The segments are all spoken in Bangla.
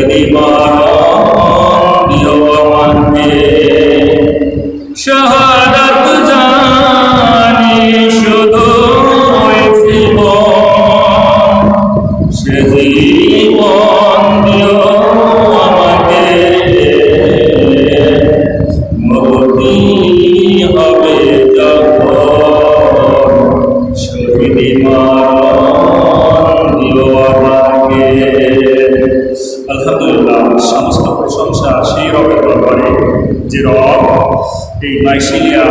শহীদি মারণ দিও আমাকে, শাহাদাত জানি শুধু জীবন, সে জীবন দিও আমাকে, মুক্তি হবে যখন শহীদি মারণ দিও আমাকে। আলহামদুলিল্লাহ, সমস্ত প্রশংসা সেই রবের দরবারে যে রব এই মাইশিলিয়া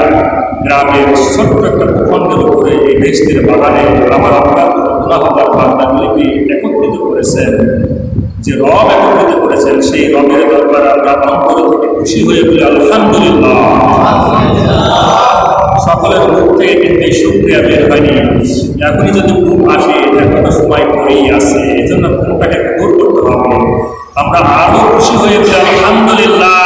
গ্রামের ছোট্ট একটা ভূখণ্ডের উপরে এই বেহেশতের বাগানে আমার আপনার গুনাহগার বান্দাগুলিকে একত্রিত করেছেন, যে রব একত্রিত করেছেন, সেই রবের দরবারে আমরা অন্তর থেকে খুশি হয়ে বলি আলহামদুলিল্লাহ। সকলের মুখ থেকে কিন্তু এই শুকরিয়া বের হয়নি, এখনই যদি মুখ আসে এখনো সময় পরেই আছে, এই জন্য মুখটাকে দূর করতে হবে। আমরা আরো খুশি হয়ে বলি আলহামদুলিল্লাহ।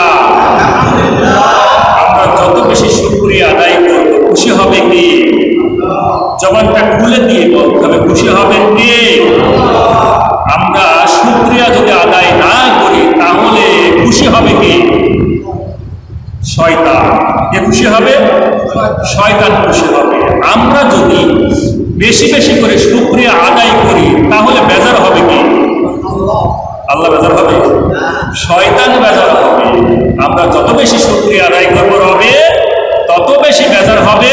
আমরা যত বেশি শুকরিয়া আদায় করবো খুশি হবে কি? জবানটা খুলে দিয়ে বলতে হবে খুশি হবেন কে? আমরা শুকরিয়া যদি আদায় না করি তাহলে খুশি হবে কি? শয়তান। কে খুশি হবে? শয়তান খুশি হবে। আমরা যদি বেশি বেশি করে শুকরিয়া আদায় করি তাহলে বেজার হবে কি? আল্লাহ বেজার হবে, শয়তান বেজার হবে। আমরা যত বেশি শুকরিয়া আদায় করবো রবে তত বেশি বেজার হবে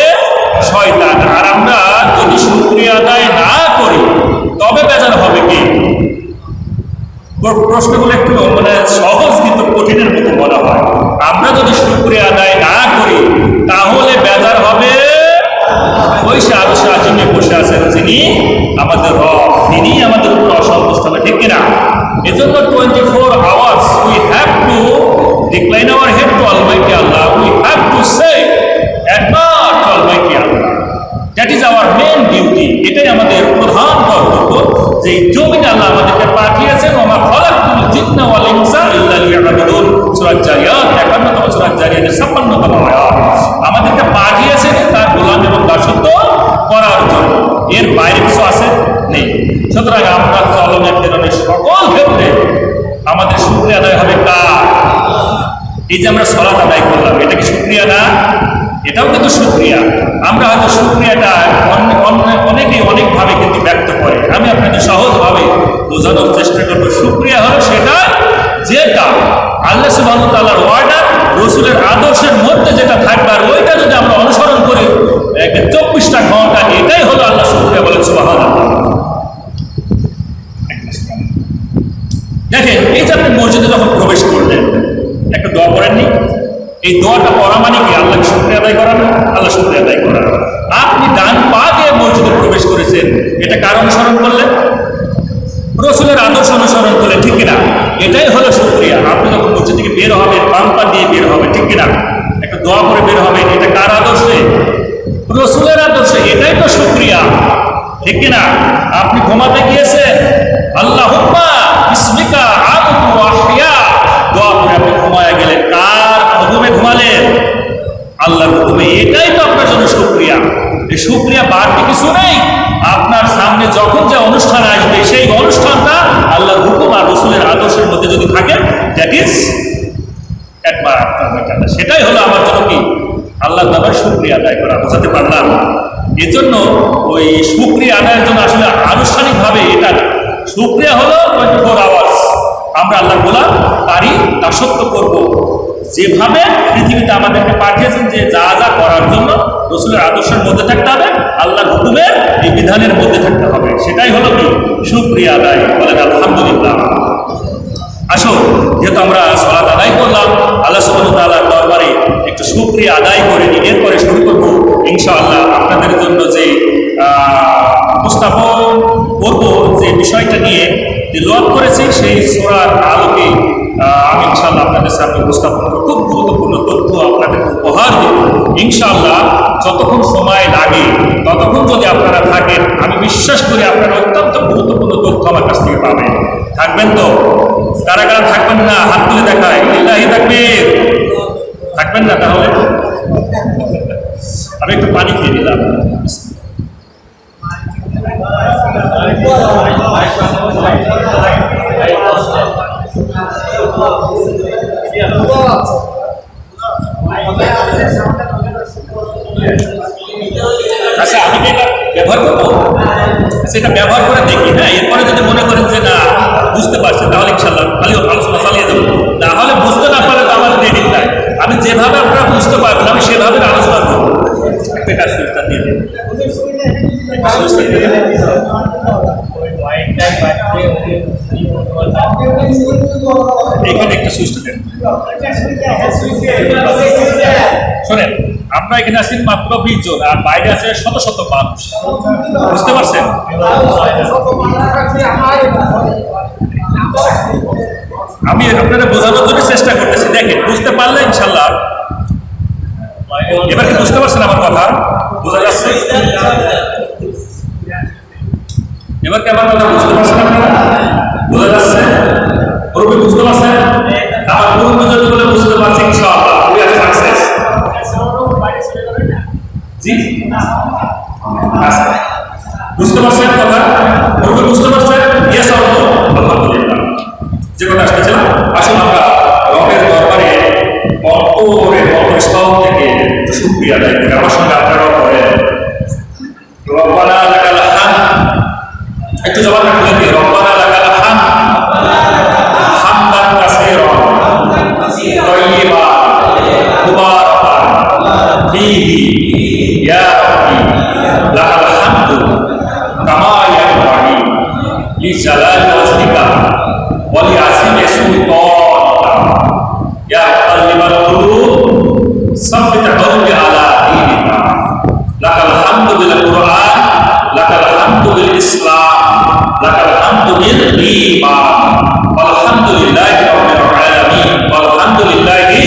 শয়তান। আর আমরা যদি শুকরিয়া আদায় না করি তবে বেজার হবে কি? প্রশ্নগুলো একটু মানে সহজ কিন্তু কঠিনের মতো বলা হয়। আমরা যদি শুকরিয়া আদায় না করি তাহলে বেজার হবে ওই আরশে আজিমে বসে আছেন যিনি আমাদের রব, তিনি আমাদের উপর অসন্তুষ্ট হবে, ঠিক কিনা? এজন্য 24 hours we have to decline our head to Almighty Allah. We have to say admire to Almighty Allah. That is our main duty. এটাই আমাদের প্রধান কর্তব্য যে জমিনে আল্লাহ আমাদেরকে পাঠিয়েছেন। ওমা খালাকতুল জিন্না ওয়াল ইনসা ইল্লা লিয়াবুদুন, সূরা জারিয়াত 51তম সূরা জারিয়াতের 56তম আয়াত। আমাদেরকে পাঠিয়েছেন তার গোলাম এবং দাসত্ব করার জন্য, এর বাইরে কিছু আছে নেই। সুতরাং আমরা চলনের ফেরনের সকল ক্ষেত্রে আমাদের শুকরিয়া আদায় হবে কার? এই যে আমরা সালাত আদায় করলাম, এটা কি শুকরিয়া না? এটাও কিন্তু শুকরিয়া। আমরা হয়তো শুকরিয়াটা অনেকেই অনেকভাবে কিন্তু ব্যক্ত করে। আমি আপনাদের সহজভাবে বোঝানোর চেষ্টা করবো। শুকরিয়া হলো সেটা যেটা আল্লাহ সুবহানাহু ওয়া তাআলার অর্ডার, রাসূলের আদর্শের মধ্যে যেটা থাকবে, আর ওইটা যদি আমরা অনুসরণ করি 24টা ঘন্টা, এটাই হলো আল্লাহ শুকরিয়া বলেন সুবহানাল্লাহ। দেখেন, এই যে আপনি মসজিদে যখন প্রবেশ করলেন একটা দোয়া করেননি? এই দোয়াটা পড়া মানে কি? আল্লাহ শুকরিয়া আদায় করা না? আল্লাহ শুকরিয়া আদায় করা। আপনি ডান পা দিয়ে মসজিদে প্রবেশ করেছেন, এটা কার অনুসরণ করলেন? রাসূলের আদর্শ অনুসরণ করলেন, ঠিক কিনা? এটাই হলো শুকরিয়া। আপনি যখন মসজিদ থেকে বের হবেন বাম পা দিয়ে বের হবে, ঠিক কিনা? একটা দোয়া করে বের হবেন, এটা কার আদর্শে? রাসূলের আদর্শে। এটাই তো শুকরিয়া, ঠিক কিনা? আপনি ঘুমাতে গিয়েছেন, আল্লাহুম্মা বিসমিকা আমুতু ওয়া আহইয়া, দোয়া করে আপনি ঘুমায় গেলেন। কার হুকুমে ঘুমালেন? আল্লাহর হুকুমে। এটাই তো আপনার জন্য শুকরিয়া। এই শুকরিয়া বাড়তি কিছু নেই। আপনার সামনে যখন যে অনুষ্ঠান আসবে সেই অনুষ্ঠানটা আল্লাহর হুকুম আর রাসূলের আদর্শের মধ্যে যদি থাকে, দ্যাট ইজ একবার সেটাই হলো আমার জন্য কি? আল্লাহ তাআলার শুকরিয়া আদায় করা। বোঝাতে পারলাম? এর জন্য ওই শুকরিয়া আদায়ের জন্য আসলে আনুষ্ঠানিকভাবে এটা না। শুকরিয়া হলো 24 hours আমরা আল্লাহ গোলাম, তারই দাসত্ব করব। যেভাবে পৃথিবীতে আমাদেরকে পাঠিয়েছেন, যে যা যা করার জন্য রাসূলের আদর্শের মধ্যে থাকতে হবে, আল্লাহর হুকুমের এই বিধানের মধ্যে থাকতে হবে, সেটাই হলো কি? শুকরিয়া আদায়। বলেন আলহামদুলিল্লাহ। আসো, যেহেতু আমরা সালাত আদায় করলাম, আল্লাহ সুবহানাহু ওয়া তাআলার দরবারে একটু শুকরিয়া আদায় করে নিই। এরপরে শুরু করব ইনশাআল্লাহ আপনাদের জন্য যে উপস্থাপন করব, যে বিষয়টা নিয়ে তিলাওয়াত করেছি সেই সূরার আলোকে আমি ইনশাআল্লাহ আপনাদের সামনে উপস্থাপন করব। খুব গুরুত্বপূর্ণ তথ্য আপনাদের উপহার দেব ইনশাআল্লাহ। যতক্ষণ সময় লাগে ততক্ষণ যদি আপনারা থাকেন, আমি বিশ্বাস করি আপনারা অত্যন্ত গুরুত্বপূর্ণ তথ্য আমার কাছ থেকে পাবেন। থাকবেন তো? কারা কারা থাকবেন না হাত তুলে দেখায়। লিল্লাহি তাকবীর। থাকবেন না? তাহলে আমি একটু পানি খেয়ে নিলাম। সেটা ব্যবহার করে দেখি। হ্যাঁ, এরপরে যদি মনে করেন যে না বুঝতে পারছি, তাহলে ইনশাল্লাহ খালি আলোচনা চালিয়ে দেবো। তাহলে বুঝতে না পারলে তো আমার ক্রেডিট নাই। আমি যেভাবে আপনারা বুঝতে পারবেন আমি সেভাবে আলোচনা করবো। একটা কাজ সুইচটা দিয়ে দেবো, সুইচটা দিয়ে দেবো। এখানে একটা সুইচটা দেন। শোনেন, আমরা এখানে আছি মাত্র 20 জন, আর বাইরে আছে শত শত মানুষ। বুঝতে পারছেন? আমি আপনারা বোঝানোর জন্য চেষ্টা করতেছি। দেখেন, বুঝতে পারলে ইনশাল্লাহ। এবার কি বুঝতে পারছেন আমার কথা? বোঝা যাচ্ছে? এবার কি আমার কথা বুঝতে পারছেন আপনারা? বোঝা যাচ্ছে? পুরোপুরি বুঝতে পারছেন? আমার পুরোপুরি যতগুলো বুঝতে পারছি ইনশাআল্লাহ উই আর সাকসেস। জি, আচ্ছা, বুঝতে পারছেন কথা? পুরোপুরি বুঝতে পারছেন? Yes or no? আলহামদুলিল্লাহ। যে কথা আসতেছিলাম, আসুন আমরা রবের দরবারে অন্তরের অন্তঃস্থল থেকে শুকরিয়া আদায় করি। আমার সঙ্গে আপনারা করেন, রব্বানা লাকাল হামদ। একটু জবানটা খুলে দিয়ে, রব্বানা লাকাল হামদ হামদান কাসীরান তাইয়্যিবান মুবারাকান ফীহি ইয়া রাব্বি লাকাল হামদু কামা ইয়ানবাগি লিজালালি ওয়াজহিকা ওয়া লিআযিমি সুলতানিকা ইয়া মুকাল্লিবাল কুলুব সাব্বিত কলবি আলা দীনিকা লাকাল হামদু বিল কুরআন লাকাল হামদু বিল ইসলাম লাকাল হামদু বিল ঈমান আলহামদুলিল্লাহি রাব্বিল আলামিন আলহামদুলিল্লাহি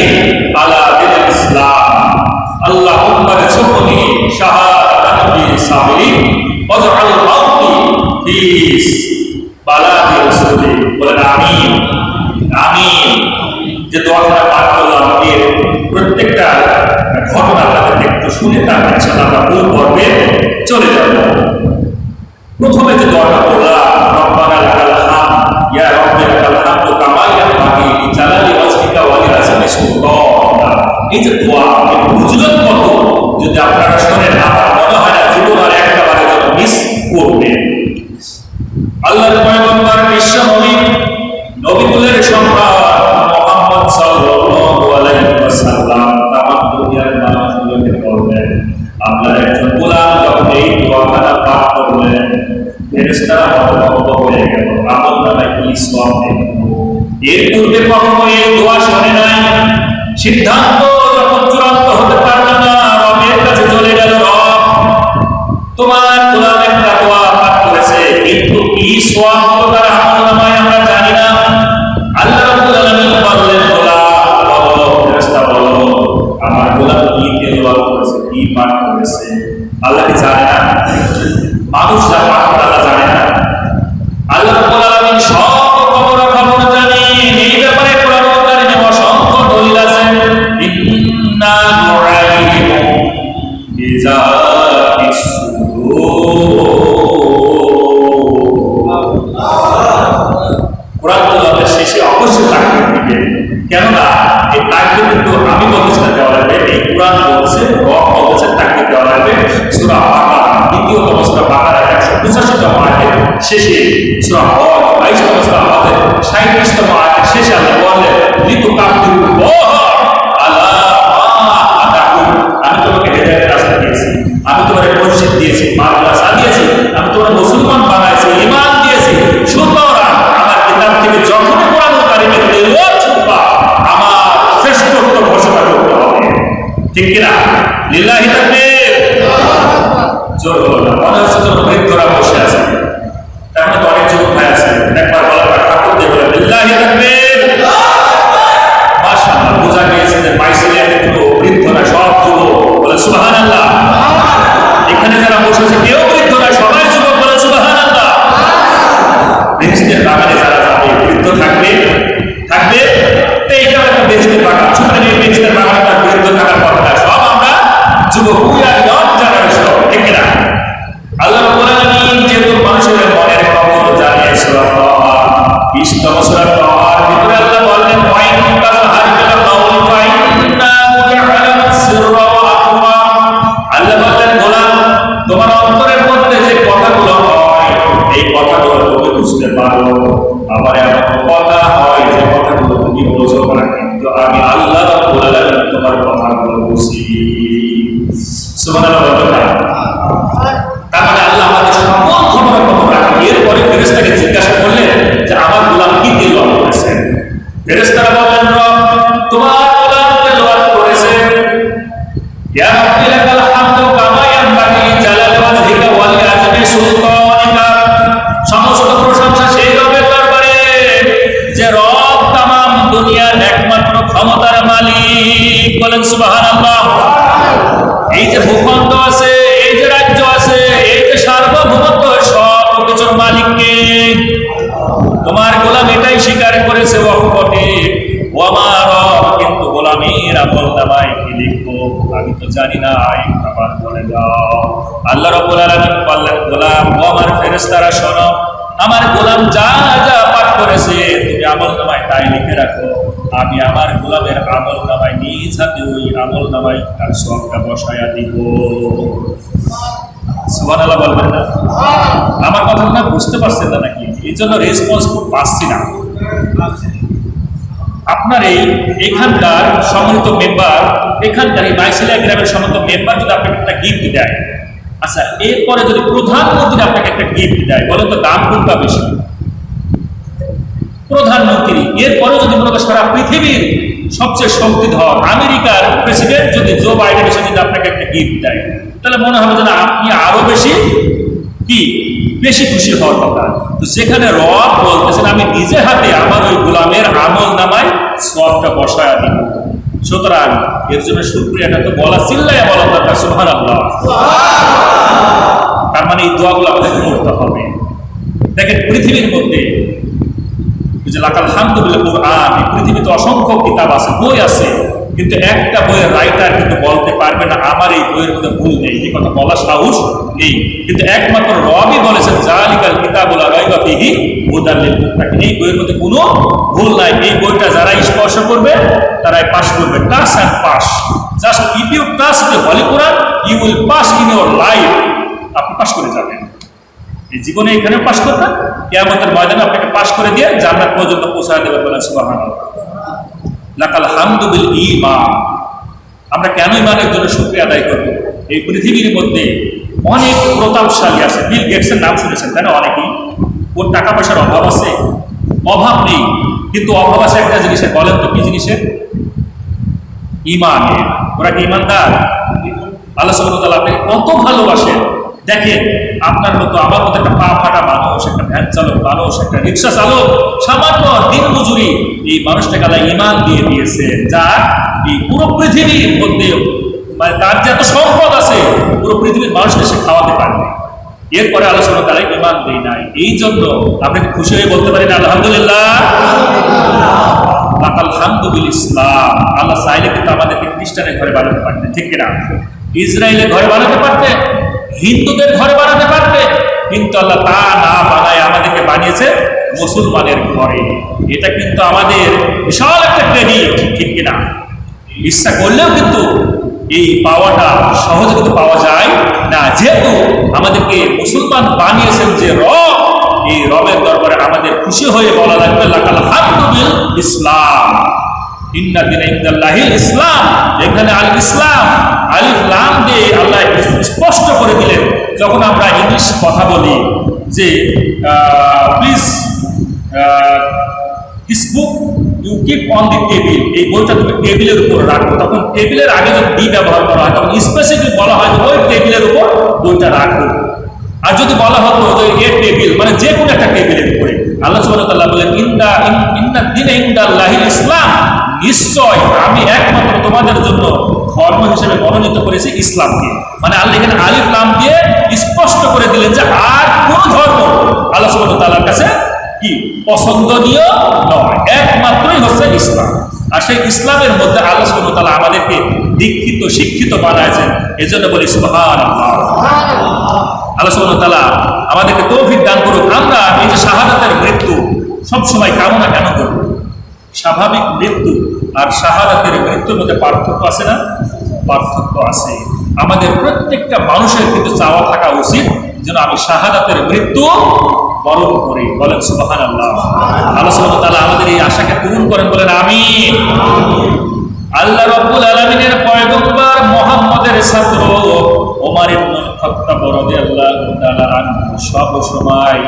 আলা দিল ইসলাম আল্লাহুম্মা রযুকনি শাহাদাতান ফি সাবিলিক ওয়াজআল মাউতি ফি বালাদি রাসূলি বলেন আমিন। আমিন। যে দোয়াটা পাঠ করলাম এর প্রত্যেকটা ঘটনা আপনাদের একটু শুনে তারপর ইনশাআল্লাহ আমরা মূল পর্বে চলে যাব। প্রথমে যে দোয়াটা পড়লাম, রব্বানা লাকাল হামদ ইয়া রাব্বি লাকাল হামদু কামা ইয়ানবাগি লিজালালি ওয়াজহিকা ওয়া লিআযমি সুলতানিকা। এই যে দোয়া, এই বুঝলেন কত? যদি আপনারা শোনেন আমার মনে হয় না জীবন আর একটা বারের জন্য মিস করবেন। আল্লাহর পয়গম্বর বিশ্ব নবী, নবীকুলের সম্রাট মুহাম্মদ সাল্লাল্লাহু আলাইহি ওয়াসাল্লাম তামাম দুনিয়ার মানুষগুলোকে বললেন, আপনার একজন গোলাম যখন এই দোয়াখানা পাঠ করলেন, ফেরেশতারা হতভম্ব হয়ে গেল, আমল নামায় কি সওয়াব দেখল। এর পূর্বে কখনো এই দোয়া শোনে নাই। সিদ্ধান্ত যখন চূড়ান্ত হতে পারল না, রবের কাছে চলে গেল, রব তোমার গোলাম একটা দোয়া পাঠ করেছে, কিন্তু কি সওয়াব হলো তার আমল নামায় আমরা জানি না। আল্লাহ রাব্বুল আলামিন বললেন, গোলাম বলো, ফেরেশতা বলো, আমার গোলাম কি তেলাওয়াত করেছে, কি পাঠ করেছে? আল্লাহ কি জানে না? মানুষ যা পাঠ করে আল্লাহ জানে না? আল্লাহ রাব্বুল আলামিন সব খবর জানেন। এই ব্যাপারে কোরআন কারীমে অসংখ্য দলিল আছে। ইন্না নুআলিমু বিযাতিস কোরআন তেলাওয়াতের শেষে অবশ্যই তাকবীর দিবেন। কেননা এই তাকবীর কিন্তু আমি বলছি না দেওয়া লাগবে, এই কোরআন বলছে, রব বলছে তাকবীর দেওয়া লাগবে। সূরা বাকারা, দ্বিতীয়তম সূরা বাকারা 185তম আয়াতের শেষে, সূরা হজ 22তম সূরা হজের 37তম আয়াতের শেষে আল্লাহ বলেন, লিতুকাব্বিরুল্লাহ আলা মা হাদাকুম। আমি তোমাকে হেদায়েতের রাস্তা দিয়েছি, আমি তোমাকে মসজিদ দিয়েছি, মাদ্রাসা দিয়েছি, আমি তোমাকে মুসলমান বানাইছি, ঈমান দিয়েছি। সুতরাং আমার কিতাব থেকে যখন কোরআন কারীমের তেলাওয়াত শুনবা, আমার শ্রেষ্ঠত্ব ঘোষণা করতে হবে। ঠিক কিনা? লিল্লাহি তাকবীর। জোর হলো না, মনে হচ্ছে তো বৃদ্ধরা বসে আছে, তেমন তো অনেক যুবক ভাই আছে, একবার গলাটা ঠাকুর দিয়ে বলে লিল্লাহি তাকবীর। মাশাআল্লাহ, বোঝা গিয়েছে যে মাইসিলিয়া কিন্তু বৃদ্ধরা সব যুবক, বলে সুবহানাল্লাহ। এখানে যারা বসেছে কেউ বৃদ্ধ না, সবাই যুবক, বলে সুবহানাল্লাহ। বেহেশতের বাগানে যারা যাবে, বৃদ্ধ থাকবে থাকবে এইটা একটা বেহেশতের বাগান। সুতরাং এই বেহেশতের বাগানটা বৃদ্ধ থাকার কথা, সব আমরা যুবক, উই আর নট জেনারেশন। ঠিক না? আল্লাহ রাব্বুল আলামিন যেহেতু মানুষের মনের খবর জানে, সূরা কথা হয় যে কথাগুলো তুমি বোঝো না, কিন্তু আমি আল্লাহ রাব্বুল আলামিন তোমার কথাগুলো বুঝি। সুবহানাল্লাহ বলবেন না? তার মানে আল্লাহ আমাদের সকল খবর রাখেন। এরপরে ফেরেশতাকে জিজ্ঞাসা করলেন যে আমার গোলাম কি তিলাওয়াত করেছেন? ফেরেশতারা বললেন, রব তোমার গোলাম তিলাওয়াত করেছেন ইয়া রাব্বি লাকাল হামদু কামা ইয়ানবাগি লিজালালি ওয়াজহিকা ওয়া লিআযমি সুলতানিকা। সমস্ত প্রশংসা সেই রবের দরবারে যে রব তামাম দুনিয়ার একমাত্র ক্ষমতার মালিক। বলেন সুবহানাল্লাহ। এই যে ভূখণ্ড আছে, এই যে রাজ্য আছে, এই যে সার্বভৌমত্ব, সব কিছুর মালিককে। তোমার গোলাম এটাই স্বীকার করেছে ওয়াকফে ও আমার রব, কিন্তু গোলামের আমল নামায় কি লিখবো আমি তো জানি না, আবার বলে দাও। আল্লাহ রাব্বুল আলামিন বললেন, গোলাম ও আমার ফেরেশতারা শোনো, আমার গোলাম যা যা পাঠ করেছে তুমি আমল নামায় তাই লিখে রাখো। আমি আমার গোলামের আমল নামায় নিজ হাতে ওই আমল নামায় তার সবটা বসায়া দিব। সুবহানাল্লাহ বলবেন না? আমার কথা না বুঝতে পারছেন না নাকি? এই জন্য রেসপন্স পাচ্ছি না। আপনার এখানকার সম্মানিত মেম্বার, এখানকার এই বাইশালিয়া গ্রামের সম্মানিত মেম্বার যদি আপনাকে একটা গিফট দেয়, আচ্ছা এরপরে যদি প্রধানমন্ত্রী আপনাকে একটা গিফট দেয়, বলেন তো দাম কোনটা বেশি? প্রধানমন্ত্রী। এরপরে যদি মনে করেন সারা পৃথিবীর সবচেয়ে শক্তিধর আমেরিকার প্রেসিডেন্ট যদি জো বাইডেন এসে যদি আপনাকে একটা গিফট দেয়, তাহলে মনে হবে যে না আপনি আরো বেশি বেশি খুশি হওয়ার কথা। তো সেখানে রব বলতেছেন আমি নিজে হাতে আমার ওই গোলামের আমল নামায় সবটা বসায়া দিব। সুতরাং এর জন্য শুকরিয়াটা তো বলা চিল্লায় বলা দরকার, সুবহানাল্লাহ। তার মানে এই দোয়াগুলো আমাদের করতে হবে। দেখেন পৃথিবীর মধ্যে যে লাকাল হামদু বিল কুরআন, এই পৃথিবীতে অসংখ্য কিতাব আছে, বই আছে, কিন্তু একটা বইয়ের রাইটার কিন্তু বলতে পারবে না আমার এই বইয়ের মধ্যে ভুল নেই, এই কথা বলা সাহস নেই। কিন্তু একমাত্র রবই বলেছেন জালিকাল কিতাবুল লা রাইবা ফিহি হুদাল লিল মুত্তাকিন, এই বইয়ের মধ্যে কোনো ভুল নাই। এই বইটা যারা স্পর্শ করবে তারাই পাস করবে। Touch and pass, just if you touch the holy Quran you will pass in your life. আপনি পাস করে যাবেন এই জীবনে, এখানে পাস করবেন, কিয়ামতের ময়দানে আপনাকে পাস করে দিয়ে জান্নাত পর্যন্ত পৌঁছায় দেবেন। বলেন সুবহানাল্লাহ। লাকাল হামদু বিল ঈমান। আমরা কেন ঈমানের জন্য শুকরিয়া আদায় করব? এই পৃথিবীর মধ্যে অনেক প্রতাপশালী আছে। বিল গেটসের নাম শুনেছেন তাই না? অনেকেই। ওর টাকা পয়সার অভাব আছে? অভাব নেই, কিন্তু অভাব আছে একটা জিনিসের। বলেন তো কি জিনিসের? ঈমানের। ওরা কি ঈমানদার? আল্লাহ সুবহানাহু ওয়া তাআলা আপনাকে কত ভালোবাসেন। দেখেন আপনার মতো আমার মতো একটা পা ফাটা মানুষ, একটা ভ্যান চালক মানুষ, একটা রিক্সা চালক, সামান্য দিন মজুরি, এই মানুষটাকে আল্লাহ ঈমান দিয়ে দিয়েছে, যা এই পুরো পৃথিবীর মধ্যে মানে তার যে এত সম্পদ আছে পুরো পৃথিবীর মানুষকে সে খাওয়াতে পারবে। এরপরে আল্লাহ সুবহানাহু ওয়া তাআলা ঈমান দেয় নাই। এই জন্য আপনাকে খুশি হয়ে বলতে পারেন আলহামদুলিল্লাহ। লাকাল হামদু বিল ইসলাম। আল্লাহ চাইলে কিন্তু আমাদেরকে খ্রিস্টানের ঘরে বানাতে পারতেন, ঠিক কিনা? ইসরায়েলের ঘরে বানাতে পারতেন, হিন্দুদের ঘরে বানাতে পারবে, কিন্তু আল্লাহ তা না বানায় আমাদেরকে বানিয়েছে মুসলমানের ঘরে। এটা কিন্তু আমাদের বিশাল একটা ক্রেডিট, ঠিক কিনা? ইচ্ছা করলেও কিন্তু এই পাওয়াটা সহজে কিন্তু পাওয়া যায় না, যেহেতু আমাদেরকে মুসলমান বানিয়েছেন যে রব, এই রবের দরবারে আমাদের খুশি হয়ে বলা লাগবে লাকাল হামদু বিল ইসলাম। ইন্না দিনা ইনদাল্লাহিল ইসলাম। এখানে আল ইসলাম আলিফ লাম দিয়ে আল্লাহ স্পষ্ট করে দিলেন। যখন আমরা ইংলিশ কথা বলি যে please this book you keep on the table, এই বইটা তুমি টেবিলের উপর রাখো, তখন টেবিলের আগে যদি ডি ব্যবহার করা হয় তখন স্পেসিফিক বলা হয় যে ওই টেবিলের উপর বইটা রাখো। আর যদি বলা হতো যে এ টেবিল মানে যে কোনো একটা টেবিলের উপরে, আল্লাহ সুবহানাহু ওয়া তাআলা বলেন ইন্না দিনা ইনদাল্লাহিল ইসলাম, নিশ্চয় আমি একমাত্র তোমাদের জন্য ধর্ম হিসেবে মনোনীত করেছি ইসলামকে। মানে আল্লাহ এখানে আলিফ লাম দিয়ে স্পষ্ট করে দিলেন যে আর কোন ধর্ম আল্লাহ সুবহানাহু ওয়া তাআলার কাছে কি পছন্দনীয় নয়, একমাত্রই হচ্ছে ইসলাম। আর সেই ইসলামের মধ্যে আল্লাহ সুবহানাহু ওয়া তাআলা আমাদেরকে দীক্ষিত শিক্ষিত বানাইছেন। এজন্য বলি সুবহানাল্লাহ। আল্লাহ সুবহানাহু ওয়া তাআলা আমাদেরকে তৌফিক দান করুক। আমরা এই যে শাহাদাতের মৃত্যু সবসময় কামনা কেন করব? স্বাভাবিক মৃত্যু আর শাহাদাতের মৃত্যুর মধ্যে পার্থক্য আছে না? পার্থক্য আছে। আমাদের প্রত্যেকটা মানুষের কিন্তু চাওয়া থাকা উচিত যেন আমি শাহাদাতের মৃত্যু বরণ করি। বলেন সুবহানাল্লাহ। আল্লাহ সুবহানাহু ওয়া তাআলা আমাদের এই আশাকে পূরণ করেন, বলেন আমিন। আল্লাহ রাব্বুল আলামিনের পয়গম্বর মুহাম্মদের ছাত্র ওমর ইবনুল খাত্তাব রাদিয়াল্লাহু তাআলা আনহু সব সময়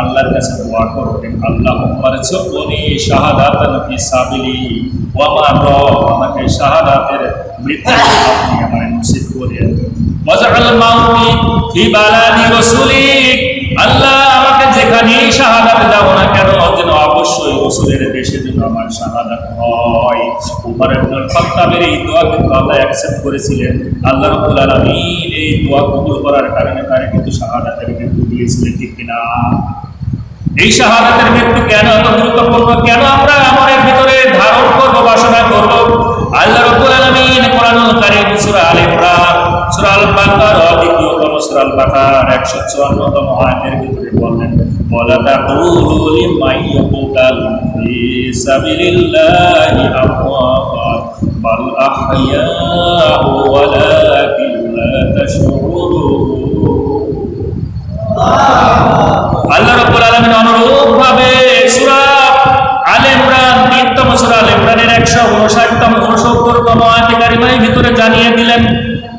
আল্লাহর কাছে দোয়া করতেন, আল্লাহুম্মা রযুকনি শাহাদাতান ফি সাবিলি ওয়া মা রব, আমাকে শাহাদাতের মৃত্যু আপনি আমায় নসিব করেন। ওয়াজআল মাউতি ফি বালাদি রাসূলিক, আল্লাহ আমাকে যেখানেই শাহাদাত দাও না কেন যেন অবশ্যই রাসূলের দেশে যেন আমার শাহাদাত হয়। উমর ইবনুল খাত্তাবের এই দোয়া কিন্তু আল্লাহ অ্যাকসেপ্ট করেছিলেন। আল্লাহ রাব্বুল আলামিন এই দোয়া কবুল করার কারণে তাকে কিন্তু শাহাদাতের মৃত্যু দিয়েছিলেন, ঠিক কিনা? এই শাহাদাতের মৃত্যু কেন এত গুরুত্বপূর্ণ, কেন আমরা আমাদের ভিতরে ধারণ করব, বাসনা করব? আল্লাহ রাব্বুল আলামিন কোরআনুল কারীম সূরা আল ইমরান, সূরা আল বাকারা, দ্বিতীয়তম সূরা আল বাকারা 154তম আয়াতের ভিতরে বলেন, ওয়ালা তাকুলু লিমান ইয়াকুতালু ফি সাবিলিল্লাহি আমওয়াত বাল আহইয়াউ ওয়ালাকিন লা তাশউরুন। আল্লাহ রাব্বুল আলামিন অনুরূপভাবে সূরা আলে ইমরান 3তম সূরা আলে ইমরানের 159তম 69তম আয়াতে কারিমার ভিতরে জানিয়ে দিলেন,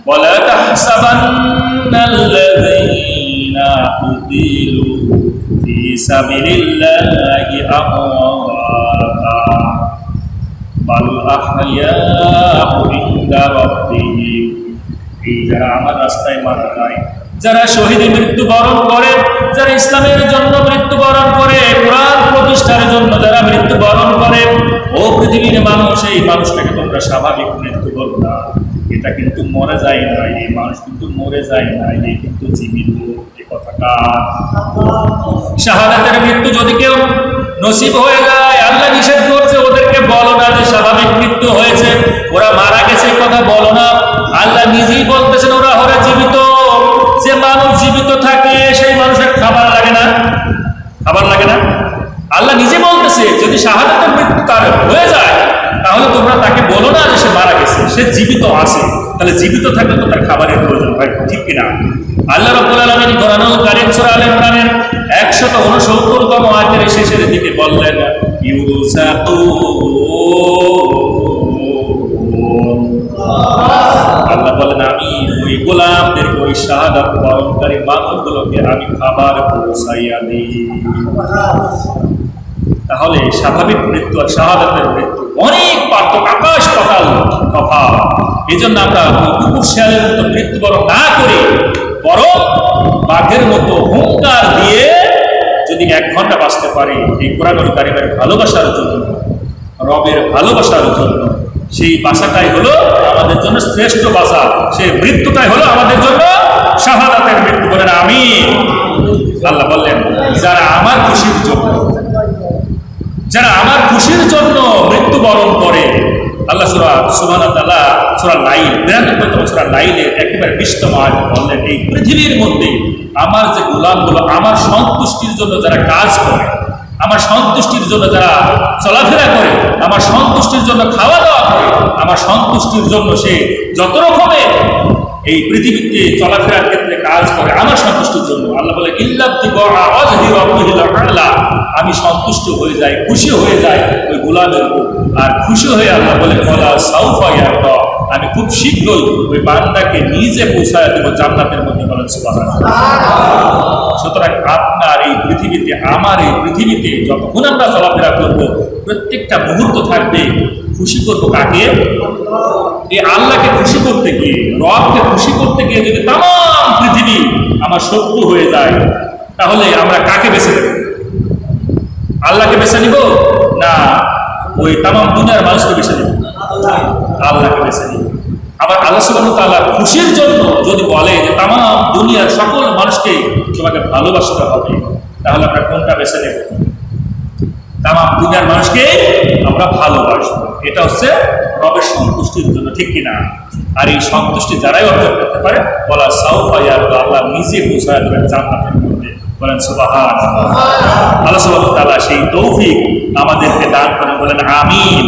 ওয়ালা তাহসাবান্নাল্লাযীনা কুতিলু ফি সাবিলিল্লাহি আমওয়াতা বাল আহইয়াউ ইনদা রাব্বিহিম। এই যারা আমার রাস্তায় মারা যায়, যারা শহীদে মৃত্যুবরণ করে, যারা ইসলামের জন্য মৃত্যুবরণ করে, কোরআন প্রতিষ্ঠার জন্য যারা মৃত্যুবরণ করে, ও পৃথিবীর মানুষ, এই মানুষটাকে তোমরা স্বাভাবিক মৃত্যু বলো না। এটা কিন্তু মরে যায় না, এই মানুষ কিন্তু মরে যায় না, এই কিন্তু জীবিত। এই কথাটা শাহাদাতের মৃত্যু যদি কেউ নসিব হয়ে যায়, আল্লাহ নিষেধ করছে ওদেরকে বলো না যে স্বাভাবিক মৃত্যু হয়েছে, ওরা মারা গেছে, এই কথা বলো না। আল্লাহ নিজেই বলতেছেন ওরা ওরা জীবিত। যে মানুষ জীবিত থাকে সেই মানুষের খাবার লাগে না, খাবার লাগে না। আল্লাহ নিজে বলতেছে যদি শাহাদাতের মৃত্যু তার হয়ে যায় তাহলে তোমরা তাকে বলো না যে সে মারা গেছে, সে জীবিত আছে। তাহলে জীবিত থাকলে তো তার খাবারের প্রয়োজন হয়, ঠিক কিনা? আল্লাহ রাব্বুল আলামিন কোরআনুল কারীম সূরা আল ইমরানের 169তম আয়াতের শেষের দিকে বললেন, আল্লাহ বলেন আমি ওই গোলামদের ওই শাহাদাত বরণকারী মানুষগুলোকে আমি খাবার পৌঁছাইয়া দিই। তাহলে স্বাভাবিক মৃত্যু আর শাহাদাতের মৃত্যু অনেক পার্থক্য, আকাশ পাতাল তফাৎ। এই জন্য আমরা কুকুর শেয়ালের মতো মৃত্যুবরণ না করে বরং বাঘের মতো হুঙ্কার দিয়ে যদি 1 ঘন্টা বাঁচতে পারি এই কোরআনুল কারীমের ভালোবাসার জন্য, রবের ভালোবাসার জন্য, সেই বাসাটাই হলো আমাদের জন্য শ্রেষ্ঠ বাসা, সেই মৃত্যুটাই হলো আমাদের জন্য শাহাদাতের মৃত্যু। বলেন আমিন। আল্লাহ বললেন যারা আমার খুশির জন্য, যারা আমার খুশির জন্য মৃত্যুবরণ করে, আল্লাহ সুবহানাহু ওয়া তাআলা সূরা লাইল 92তম সূরা লাইলের একেবারে 20তম আয়াতে বললেন, এই পৃথিবীর মধ্যে আমার যে গোলামগুলো আমার সন্তুষ্টির জন্য যারা কাজ করে, আমার সন্তুষ্টির জন্য যারা চলাফেরা করে, আমার সন্তুষ্টির জন্য খাওয়া দাওয়া করে, আমার সন্তুষ্টির জন্য সে যত রকমের এই পৃথিবীতে চলাফেরার ক্ষেত্রে কাজ করে আমার সন্তুষ্টির জন্য, আল্লাহ বলে আমি সন্তুষ্ট হয়ে যাই, খুশি হয়ে যাই ওই গোলামের উপর। আর খুশি হয়ে আল্লাহ বলে আমি খুব শীঘ্রই ওই বান্দাকে নিজে পৌঁছায় দেবো জান্নাতের মধ্যে। বলেন সুবহানাল্লাহ। সুতরাং আপনার এই পৃথিবীতে, আমার এই পৃথিবীতে যতক্ষণ আমরা চলাফেরা করবো, প্রত্যেকটা মুহূর্ত থাকবে খুশি করবো কাকে? এই আল্লাহকে খুশি করতে গিয়ে, রবকে খুশি করতে গিয়ে যদি তাম পৃথিবী আমার শত্রু হয়ে যায়, তাহলে আমরা কাকে বেছে নেব? আল্লাহকে বেছে নিব না ওই তাম দুনিয়ার মানুষকে বেছে নিব? আল্লাহকে বেছে নিব। আবার আল্লাহ সুবহানাহু ওয়া তাআলা খুশির জন্য যদি বলে যে তাম দুনিয়ার সকল মানুষকে তোমাকে ভালোবাসতে হবে, তাহলে আমরা কোনটা বেছে নেব? তাম দুনিয়ার মানুষকে আমরা ভালোবাসবো। এটা হচ্ছে রবের সন্তুষ্টির জন্য, ঠিক কিনা? আর এই সন্তুষ্টি যারাই অর্জন করতে পারে বলা সাউফা ইয়ারদা, আল্লাহ নিজে পৌঁছায় দেবেন জান্নাতের মধ্যে। বলেন সুবহানাল্লাহ। আল্লাহ সুবহানাহু ওয়া তাআলা সেই তৌফিক আমাদেরকে দান করেন। বলেন আমিন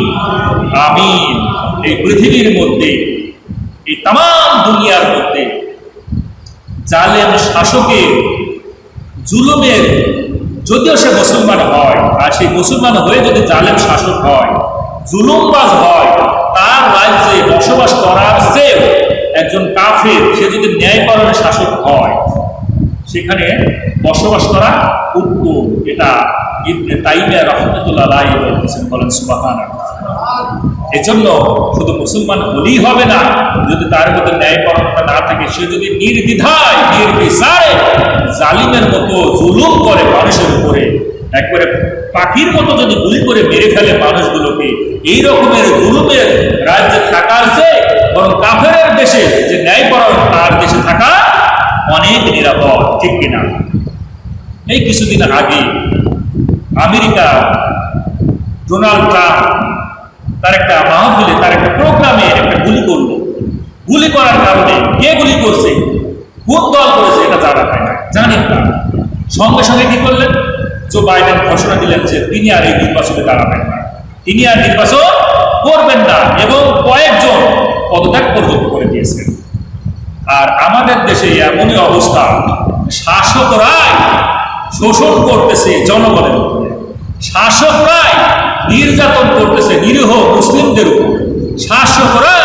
আমিন। এই পৃথিবীর মধ্যে, এই তাম দুনিয়ার মধ্যে জালেম শাসকের জুলুমের যদিও সে মুসলমান হয়, আর সেই মুসলমান হয়ে যদি জালেম শাসক হয়, জুলুমবাজ হয়, তার রাজ্যে বসবাস করার চেয়ে একজন কাফের সে যদি ন্যায়পরায়ণ শাসক হয়, সেখানে বসবাস করা উত্তম। এটা ইবনে তাইমিয়া রাহমাতুল্লাহ আলাইহি বলতেছেন, বলেন সুবহানাল্লাহ। এজন্য শুধু মুসলমান হলেই হবে না, যদি তার মধ্যে ন্যায়পরায়ণতা না থাকে, সে যদি নির্দ্বিধায় নির্বিচারে জালিমের মতো জুলুম করে মানুষের উপরে, একবারে পাখির মতো যদি গুলি করে মেরে ফেলে মানুষগুলোকে, এই রকমের জুলুমের রাজ্যে থাকার চেয়ে বরং কাফেরের দেশে যে ন্যায়পরায়ণ তার দেশে থাকা অনেক নিরাপদ, ঠিক কিনা? এই কিছুদিন আগে আমেরিকা ডোনাল্ড ট্রাম্প তার একটা মাহফিলে, তার একটা প্রোগ্রামে একটা গুলি করলো। গুলি করার কারণে কে গুলি করছে, কোন দল করেছে, এটা জানা যায় না, জানেন না। সঙ্গে সঙ্গে কি করলেন, জো বাইডেন ঘোষণা দিলেন যে তিনি আর এই নির্বাচনে দাঁড়াবেন না, তিনি আর নির্বাচন করবেন না, এবং কয়েকজন পদত্যাগ পর্যন্ত করে দিয়েছেন। আর আমাদের দেশে এমনই অবস্থা, শাসকরাই শোষণ করতেছে জনগণের উপরে, শাসকরাই নির্যাতন করতেছে নিরীহ মুসলিমদের উপর, শাসকরা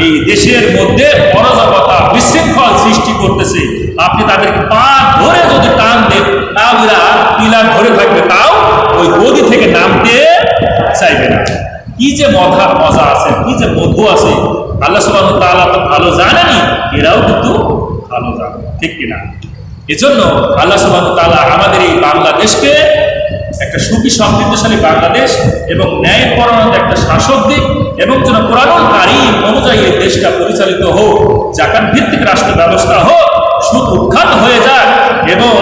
এই দেশের মধ্যে অরাজকতা বিশৃঙ্খল সৃষ্টি করতেছে। আপনি তাদেরকে পা ধরে যদি টান দেন, তাও এরা পিলার ধরে থাকবে, তাও ওই গদি থেকে নামতে চাইবে না। কি যে মজা আছে, কি যে মধু আছে, আল্লাহ সুবহানাহু ওয়া তাআলা তো ভালো জানেনি, এরাও কিন্তু ভালো জানে, ঠিক কিনা? এজন্য আল্লাহ সুবহানাহু ওয়া তাআলা আমাদের এই বাংলাদেশকে একটা সুখী সমৃদ্ধশালী বাংলাদেশ এবং ন্যায়পরায়ণ একটা শাসক দিক, এবং যেন কোরআনুল কারীম অনুযায়ী এই দেশটা পরিচালিত হোক, জাকাত ভিত্তিক রাষ্ট্র ব্যবস্থা হোক, সুদ উৎখাত হয়ে যাক, এবং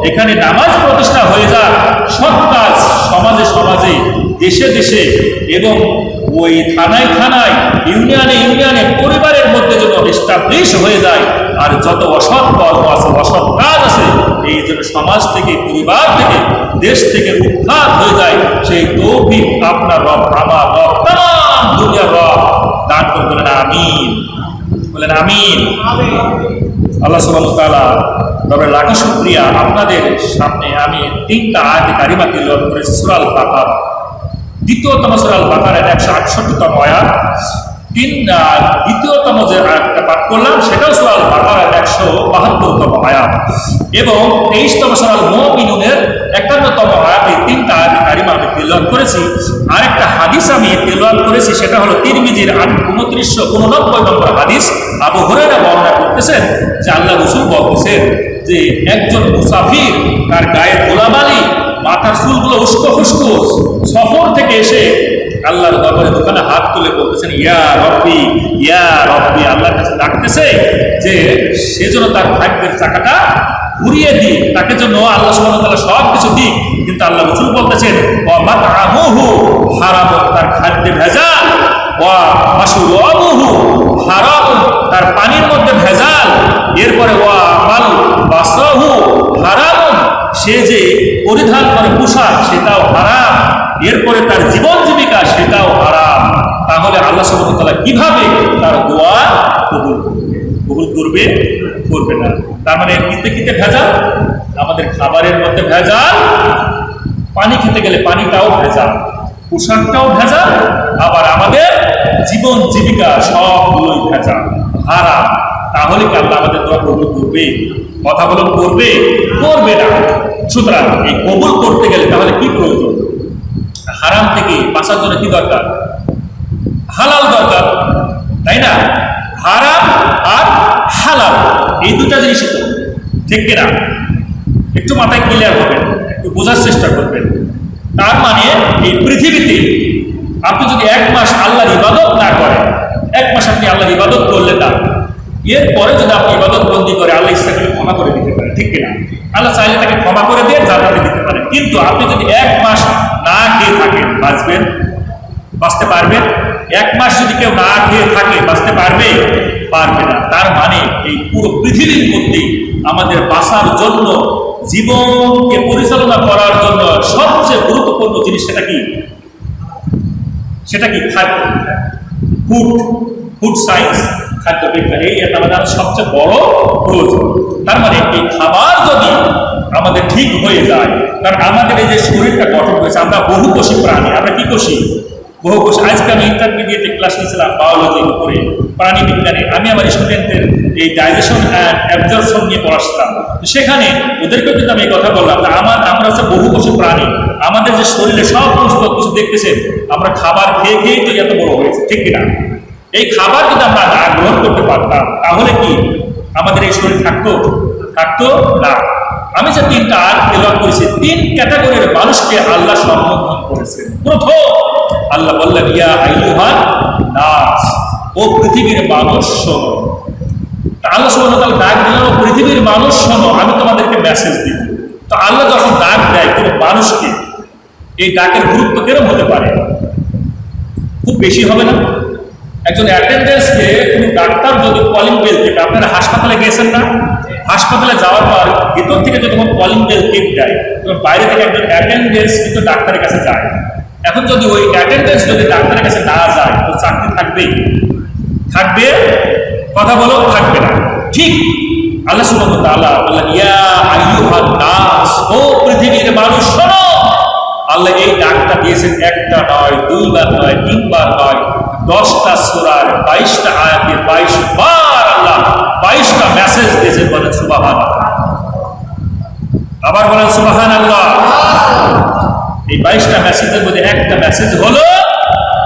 এখানে নামাজ প্রতিষ্ঠা হয়ে যাক, সৎ কাজ সমাজে সমাজে, দেশে দেশে, এবং ওই থানায় থানায়, ইউনিয়নে ইউনিয়নে, পরিবারের মধ্যে যেন এস্টাবলিশ হয়ে যায়। আর যত অসৎ কর্ম আছে, অসৎ কাজ আছে, এই জন্য সমাজ থেকে, পরিবার থেকে, দেশ থেকে উৎখাত হয়ে যায়, সেই তৌফিক আপনার রব, আমার রব, তাম দুনিয়ার রব দান করে। বলেন আমিন, বলেন আমিন। আল্লাহ সুবহানাহু ওয়া তাআলা রবের লাখো শুকরিয়া। আপনাদের সামনে আমি 3টা আয়াত কারিমা তিলাওয়াত করেছি। সূরা আল বাকারা, দ্বিতীয়তম সূরা আল বাকারার 168তম আয়াত, দ্বিতীয়তম যে আয়াতটা পাঠ করলাম সেটাও সূরা আল বাকারার 172তম আয়াত, এবং 23তম সূরা আল মুমিনুনের 51তম আয়াত। এই 3টা আয়াত কারিমা আমি তিলাওয়াত করেছি। আরেকটা হাদিস আমি তিলাওয়াত করেছি, সেটা হলো তিরমিজির 2989 নম্বর হাদিস। আবু হুরায়রা বর্ণনা করতেছেন যে আল্লাহ রাসূল বলতেছেন যে একজন মুসাফির, তার গায়ে ধুলাবালি, মাথার চুলগুলো উস্কো ফুস্কো, সফর থেকে এসে আল্লাহর দরবারে দোকানে হাত তুলে বলতেছেন ইয়া রব্বি, ইয়া রব্বি, আল্লাহর কাছে ডাকতেছে যে সেজন্য তার ভাগ্যের চাকাটা ঘুরিয়ে দিই, তাকে জন্য আল্লাহ সুবহানাহু ওয়া তাআলা সব কিছু দিক। কিন্তু আল্লাহ রাসূল বলতেছেন ওয়া মাতআমুহু হারাম, তার খাদ্যে ভেজাল, ওয়া মাশরাবুহু হারাম, তার পানির মধ্যে ভেজাল, এরপরে ওয়া মাল বাসরাহু হারাম, সে যে পরিধান করে পোশাক সেটাও হারাম, এরপরে তার জীবন জীবিকা সেটাও হারাম। তাহলে আল্লাহ সুবহানাহু ওয়া তাআলা কিভাবে তার দোয়া কবুল করবে? কবুল করবে? করবে না। তার মানে কিতে কিতে ভেজাল, আমাদের খাবারের মধ্যে ভেজাল, পানি খেতে গেলে পানিটাও ভেজাল, পোশাকটাও ভেজাল, আবার আমাদের জীবন জীবিকা সবগুলোই ভেজাল, হারাম। তাহলে কি আল্লাহ আমাদের দোয়া কবুল করবে? কথা বলুন, করবে? করবে না। সুতরাং এই কবুল করতে গেলে তাহলে কি প্রয়োজন? হারাম থেকে বাঁচার জন্য কি দরকার? হালাল দরকার, তাই না? হারাম আর হালাল এই দুটা জিনিস তো, ঠিক কিনা? একটু মাথায় ক্লিয়ার করবেন, একটু বোঝার চেষ্টা করবেন। তার মানে এই পৃথিবীতে আপনি যদি 1 মাস আল্লাহর ইবাদত না করেন, 1 মাস আপনি আল্লাহর ইবাদত করলেন না, এরপরে যদি আপনি ইবাদত বন্দী করে আল্লাহ ইচ্ছা করে ক্ষমা করে দিতে পারেন, ঠিক কিনা? আল্লাহ চাইলে তাকে ক্ষমা করে দিয়ে জান্নাতে দিতে পারেন। কিন্তু আপনি যদি 1 মাস না খেয়ে থাকেন, বাঁচবেন? বাঁচতে পারবেন? 1 মাস যদি কেউ না খেয়ে থাকে, বাঁচতে পারবে? পারবে না। তার মানে এই পুরো পৃথিবীর মধ্যে আমাদের বাঁচার জন্য, জীবনকে পরিচালনা করার জন্য সবচেয়ে গুরুত্বপূর্ণ জিনিস সেটা কি? সেটা কি? খাদ্য, ফুড সায়েন্স, খাদ্য বিজ্ঞান, এই এটা আমাদের সবচেয়ে বড় প্রয়োজন। তার মানে এই খাবার যদি আমাদের ঠিক হয়ে যায়, কারণ আমাদের এই যে শরীরটা গঠন হয়েছে, আমরা বহুকোষী প্রাণী। আমরা কি কোষী? বহুকোষী। আজকে আমি ইন্টারমিডিয়েটে ক্লাস নিয়েছিলাম বায়োলজির উপরে, প্রাণী বিজ্ঞানে। আমি আমার স্টুডেন্টদের এই ডাইজেশন অ্যান্ড অ্যাবজর্পশন নিয়ে পড়াচ্ছিলাম। সেখানে ওদেরকেও কিন্তু আমি এই কথা বললাম, আমরা হচ্ছে বহুকোষী প্রাণী। আমাদের যে শরীরে সমস্ত কিছু দেখতেছেন, আমরা খাবার খেয়ে খেয়েই তো এত বড় হয়েছে, ঠিক কিনা? এই খাবার যদি আমরা না গ্রহণ করতে পারতাম, তাহলে কি আমাদের এই শরীর থাকতো না। আমি যে তিনটা আয়াত তেলাওয়াত করেছি, তিন ক্যাটাগরির মানুষকে আল্লাহ সম্বোধন করেছেন। প্রথম আল্লাহ বললেন, ইয়া আইয়ুহান নাস, ও পৃথিবীর মানুষ শোনো। আল্লাহ সুবহানাহু ওয়া তাআলা ডাক দিলেন, ও পৃথিবীর মানুষ শোনো, আমি তোমাদেরকে মেসেজ দিব। তো আল্লাহ যখন ডাক দেয় কোনো মানুষকে, এই ডাকের গুরুত্ব কেরম হতে পারে? খুব বেশি হবে না? একজন অ্যাটেন্ডেন্সকে কোনো ডাক্তার যদি কলিং বেল টিপে, আপনারা হাসপাতালে গিয়েছেন না? হাসপাতালে যাওয়ার পর ভেতর থেকে যখন কলিং বেল টিপ দেয়, তখন বাইরে থেকে একজন অ্যাটেন্ডেন্স কিন্তু ডাক্তারের কাছে যায়। এখন যদি ওই অ্যাটেন্ডেন্স যদি ডাক্তারের কাছে না যায়, তো চাকরি থাকবে? কথা বলো, থাকবে না। ঠিক আল্লাহ সুবহানাহু ওয়া তাআলা বললেন, ইয়া আইয়ুহান নাস, ও পৃথিবীর মানুষ শোনো। আল্লাহ এই ডাকটা দিয়েছেন একটা নয়, দুইবার নয়, তিনবার নয়, 10টা সূরার 22টা আয়াতে 22 বার আল্লাহ 22টা মেসেজ দিয়েছেন। বলেন সুবহানাল্লাহ। আবার বলেন সুবহানাল্লাহ। এই 22টা মেসেজের মধ্যে একটা মেসেজ হলো,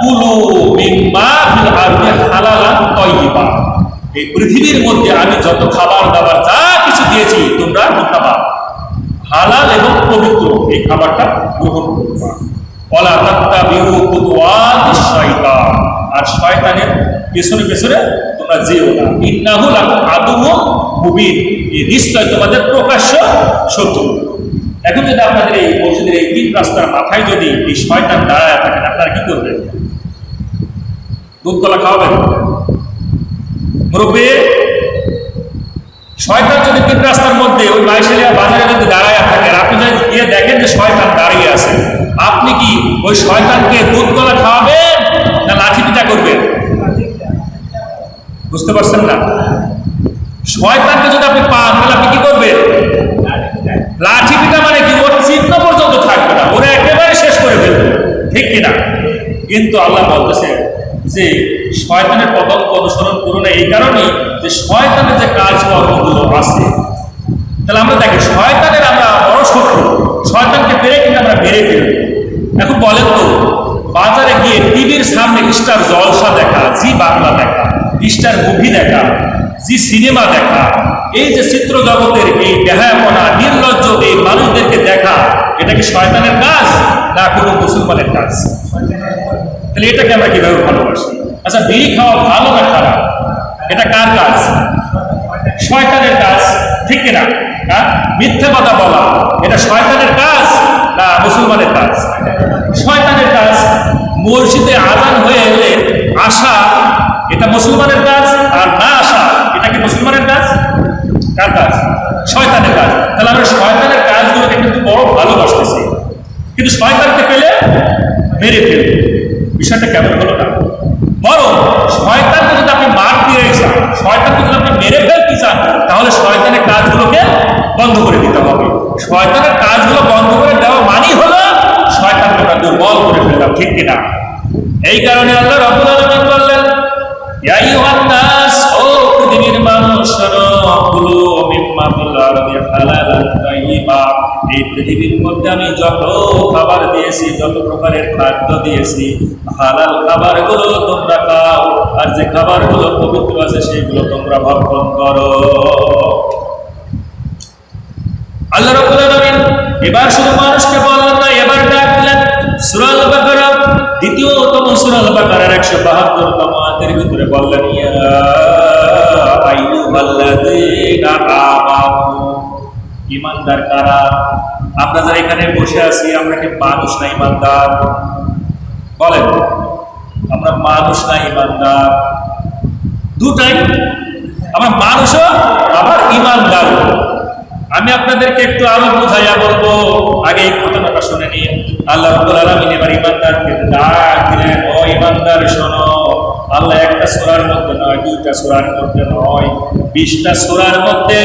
কুলু মিম্মা ফিল আরদি হালালান তাইয়্যিবা। এই পৃথিবীর মধ্যে আমি যত খাবার দাবার যা কিছু দিয়েছি, তোমরা কি খাবা? হালাল এবং পবিত্র এই খাবারটা গ্রহণ করবা। ওয়ালা তাত্তাবিউ খুতুওয়াতিশ শাইতান, আর শয়তানের পেছনে পেছনে তোমরা যেও না। ইন্নাহু লাকুম আদুউম মুবিন, এই নিশ্চয় তোমাদের প্রকাশ্য শত্রু। এখন যদি আপনাদের এই মসজিদের এই তিন রাস্তার মাথায় যদি এই শয়তান দাঁড়ায় থাকেন, আপনারা কি করবেন? দুধ কলা খাওয়াবেন? মুরব্বী, শয়তান যদি তিন রাস্তার মধ্যে ওই বাইশেলিয়া বাজারে যদি দাঁড়ায় থাকেন, আপনি যদি গিয়ে দেখেন যে শয়তান দাঁড়িয়ে আছে, আপনি কি ওই শয়তানকে দুধ কলা খাওয়াবেন না লাঠি পিটা করবেন? বুঝতে পারছেন না? শয়তানকে যদি আপনি পান, তাহলে আপনি কি করবেন? লাঠি পিটা মানে কি? ওর চিহ্ন পর্যন্ত থাকবে না, ওরা একেবারে শেষ করে ফেলবে, ঠিক কিনা? কিন্তু আল্লাহ বলতেছে যে শয়তানের পদঙ্ক অনুসরণ করো না, এই কারণেই যে শয়তানের যে কাজকর্মগুলো আছে, তাহলে আমরা দেখি শয়তানের আমরা বড় শত্রু, শয়তানকে পেরে কিন্তু আমরা মেরে ফেলবো। এখন বলেন তো, বাজারে গিয়ে টিভির সামনে স্টার জলসা দেখা, জি বাংলা দেখা, স্টার মুভি দেখা, জি সিনেমা দেখা, এই যে চিত্র জগতের এই বেহায়াপনা, নির্লজ্জ এই মানুষদেরকে দেখা, এটা কি শয়তানের কাজ না কোনো মুসলমানের কাজ? তাহলে এটাকে আমরা কিভাবে ভালোবাসি? আচ্ছা, বিড়ি খাওয়া ভালো না খারাপ, এটা কার কাজ? শয়তানের কাজ, ঠিক কিনা? হ্যাঁ, মিথ্যে কথা বলা, এটা শয়তানের কাজ না মুসলমানের কাজ? শয়তানের কাজ। মসজিদে আযান হয়ে এলে আসা, এটা মুসলমানের কাজ, আর না আসা, এটা কি মুসলমানের কাজ? কার কাজ? শয়তানের কাজ। তাহলে আমরা শয়তানের কাজগুলোকে কিন্তু বড় ভালোবাসতেছি, কিন্তু শয়তানকে পেলে মেরে ফেলবো। বিষয়টা কেমন হলো না? বরং শয়তানকে যদি আপনি মার দিয়ে চান, শয়তানকে যদি আপনি মেরে ফেলতে চান, তাহলে শয়তানের কাজগুলোকে বন্ধ করে দিতে হবে। শয়তানের কাজগুলো বন্ধ করে দেওয়া মানেই হলো শয়তানকে আমরা দুর্বল করে ফেললাম, ঠিক কিনা? এই কারণে আল্লাহ রাব্বুল আলামিন বললেন, ইয়া আইয়ুহান নাস, ও পৃথিবীর মানুষ শোনো, কুলু মিম্মা ফিল আরদি হালালান তাইয়্যিবা। এই পৃথিবীর মধ্যে আমি যত খাবার দিয়েছি, যত প্রকারের খাদ্য দিয়েছি, হালাল খাবারগুলো তোমরা খাও, আর যে খাবারগুলো পবিত্র আছে সেগুলো তোমরা ভক্ষণ করো। আল্লাহ রাব্বুল আলামিন এবার শুধু মানুষকে বললেন না, এবার ডাকলেন। সূরা আল বাকারা, দ্বিতীয়তম সূরা আল বাকারার 172তম আয়াতের ভিতরে বললেন, ইয়া আইয়ুহাল্লাযীনা আমানু। ঈমানদার কারা? আমরা যারা এখানে বসে আছি, আমরা কি মানুষ না ঈমানদার? বলেন, আমরা মানুষ না ঈমানদার? দুটাই, আমরা মানুষও আবার ঈমানদার। আমি আপনাদেরকে একটু আরো বুঝাইয়া বলবো, আগে এই ঘটনাটা শুনে নিন। আল্লাহ রাব্বুল আলামিন এবার ঈমানদারকে ডাক দিলেন, ও ঈমানদার শোনো, আল্লাহ একটা সূরার মধ্যে নয়, দুইটা সূরার মধ্যে নয়, 20টা সূরার মধ্যে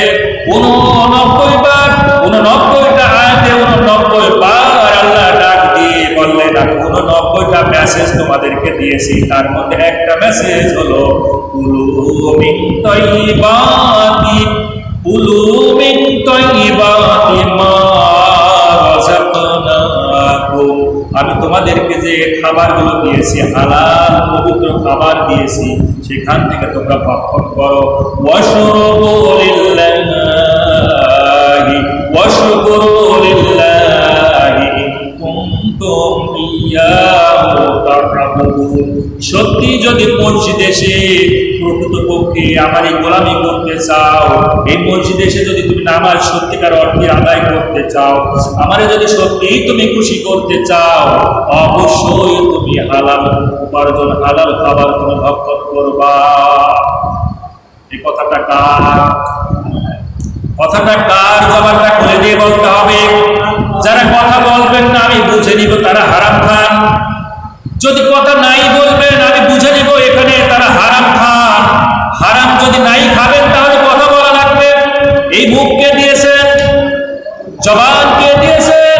89 বার, 89টা আয়াতে 89 বার আল্লাহ ডাক দিয়ে বললেন, আমি 89টা মেসেজ তোমাদেরকে দিয়েছি, তার মধ্যে একটা মেসেজ হলো কুলু মিন তাইয়িবাতি, কুলু মিন তাইয়িবাতি মা রাযাকনাকুম। আমি তোমাদেরকে যে খাবারগুলো দিয়েছি, হালাল পবিত্র খাবার দিয়েছি, সেখান থেকে তোমরা ভক্ষণ করো। ওয়াশকুরু লিল্লাহি, ওয়াশকুরু লিল্লাহি ইন কুনতুম ইয়্যাহু তা'বুদুন। সত্যি যদি মসজিদে এসে প্রকৃতপক্ষে আমারই গোলামি করতে চাও, এই মসজিদে এসে যদি তুমি নামাজ সত্যিকার অর্থে আদায় করতে চাও, আমারে যদি সত্যিই তুমি খুশি করতে চাও, অবশ্যই তুমি হালাল উপার্জন, হালাল খাবার তুমি ভক্ষণ করবা। এই কথাটা কার? কথাটা কার? জবানটা খুলে দিয়ে বলতে হবে। যারা কথা বলবেন না আমি বুঝে নিব তারা হারাম খান, যদি কথা নাই বলবেন আমি বুঝে নিব এখানে তারা হারাম খান। হারাম যদি নাই খাবেন তাহলে কথা বলা লাগবে। এই মুখ কে দিয়েছেন? জবান কে দিয়েছেন?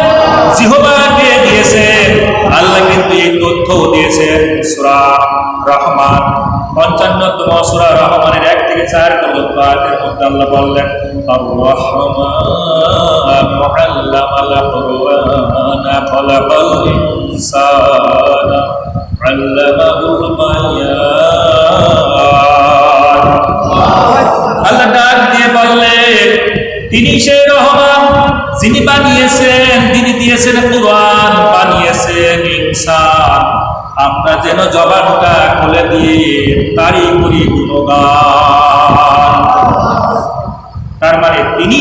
জিহ্বা কে দিয়েছেন? আল্লাহ কিন্তু এই তথ্য দিয়েছেন সূরা রহমান 55তম সূরা রহমানের 1 থেকে 4 পর্যন্ত আয়াতের মধ্যে আল্লাহ বললেন, আর-রহমানু আল্লামাল কুরআনা খালাকাল ইনসানা আল্লামাহুল বায়ান। আল্লাহ ডাক দিয়ে বললেন, তিনি সেই রহমান যিনি বানিয়েছেন, তিনি দিয়েছেন কোরআন, বানিয়েছেন ইনসান। আমরা যেন জবানটা খুলে দিয়ে তারই করি গুণগান। তার মানে তিনি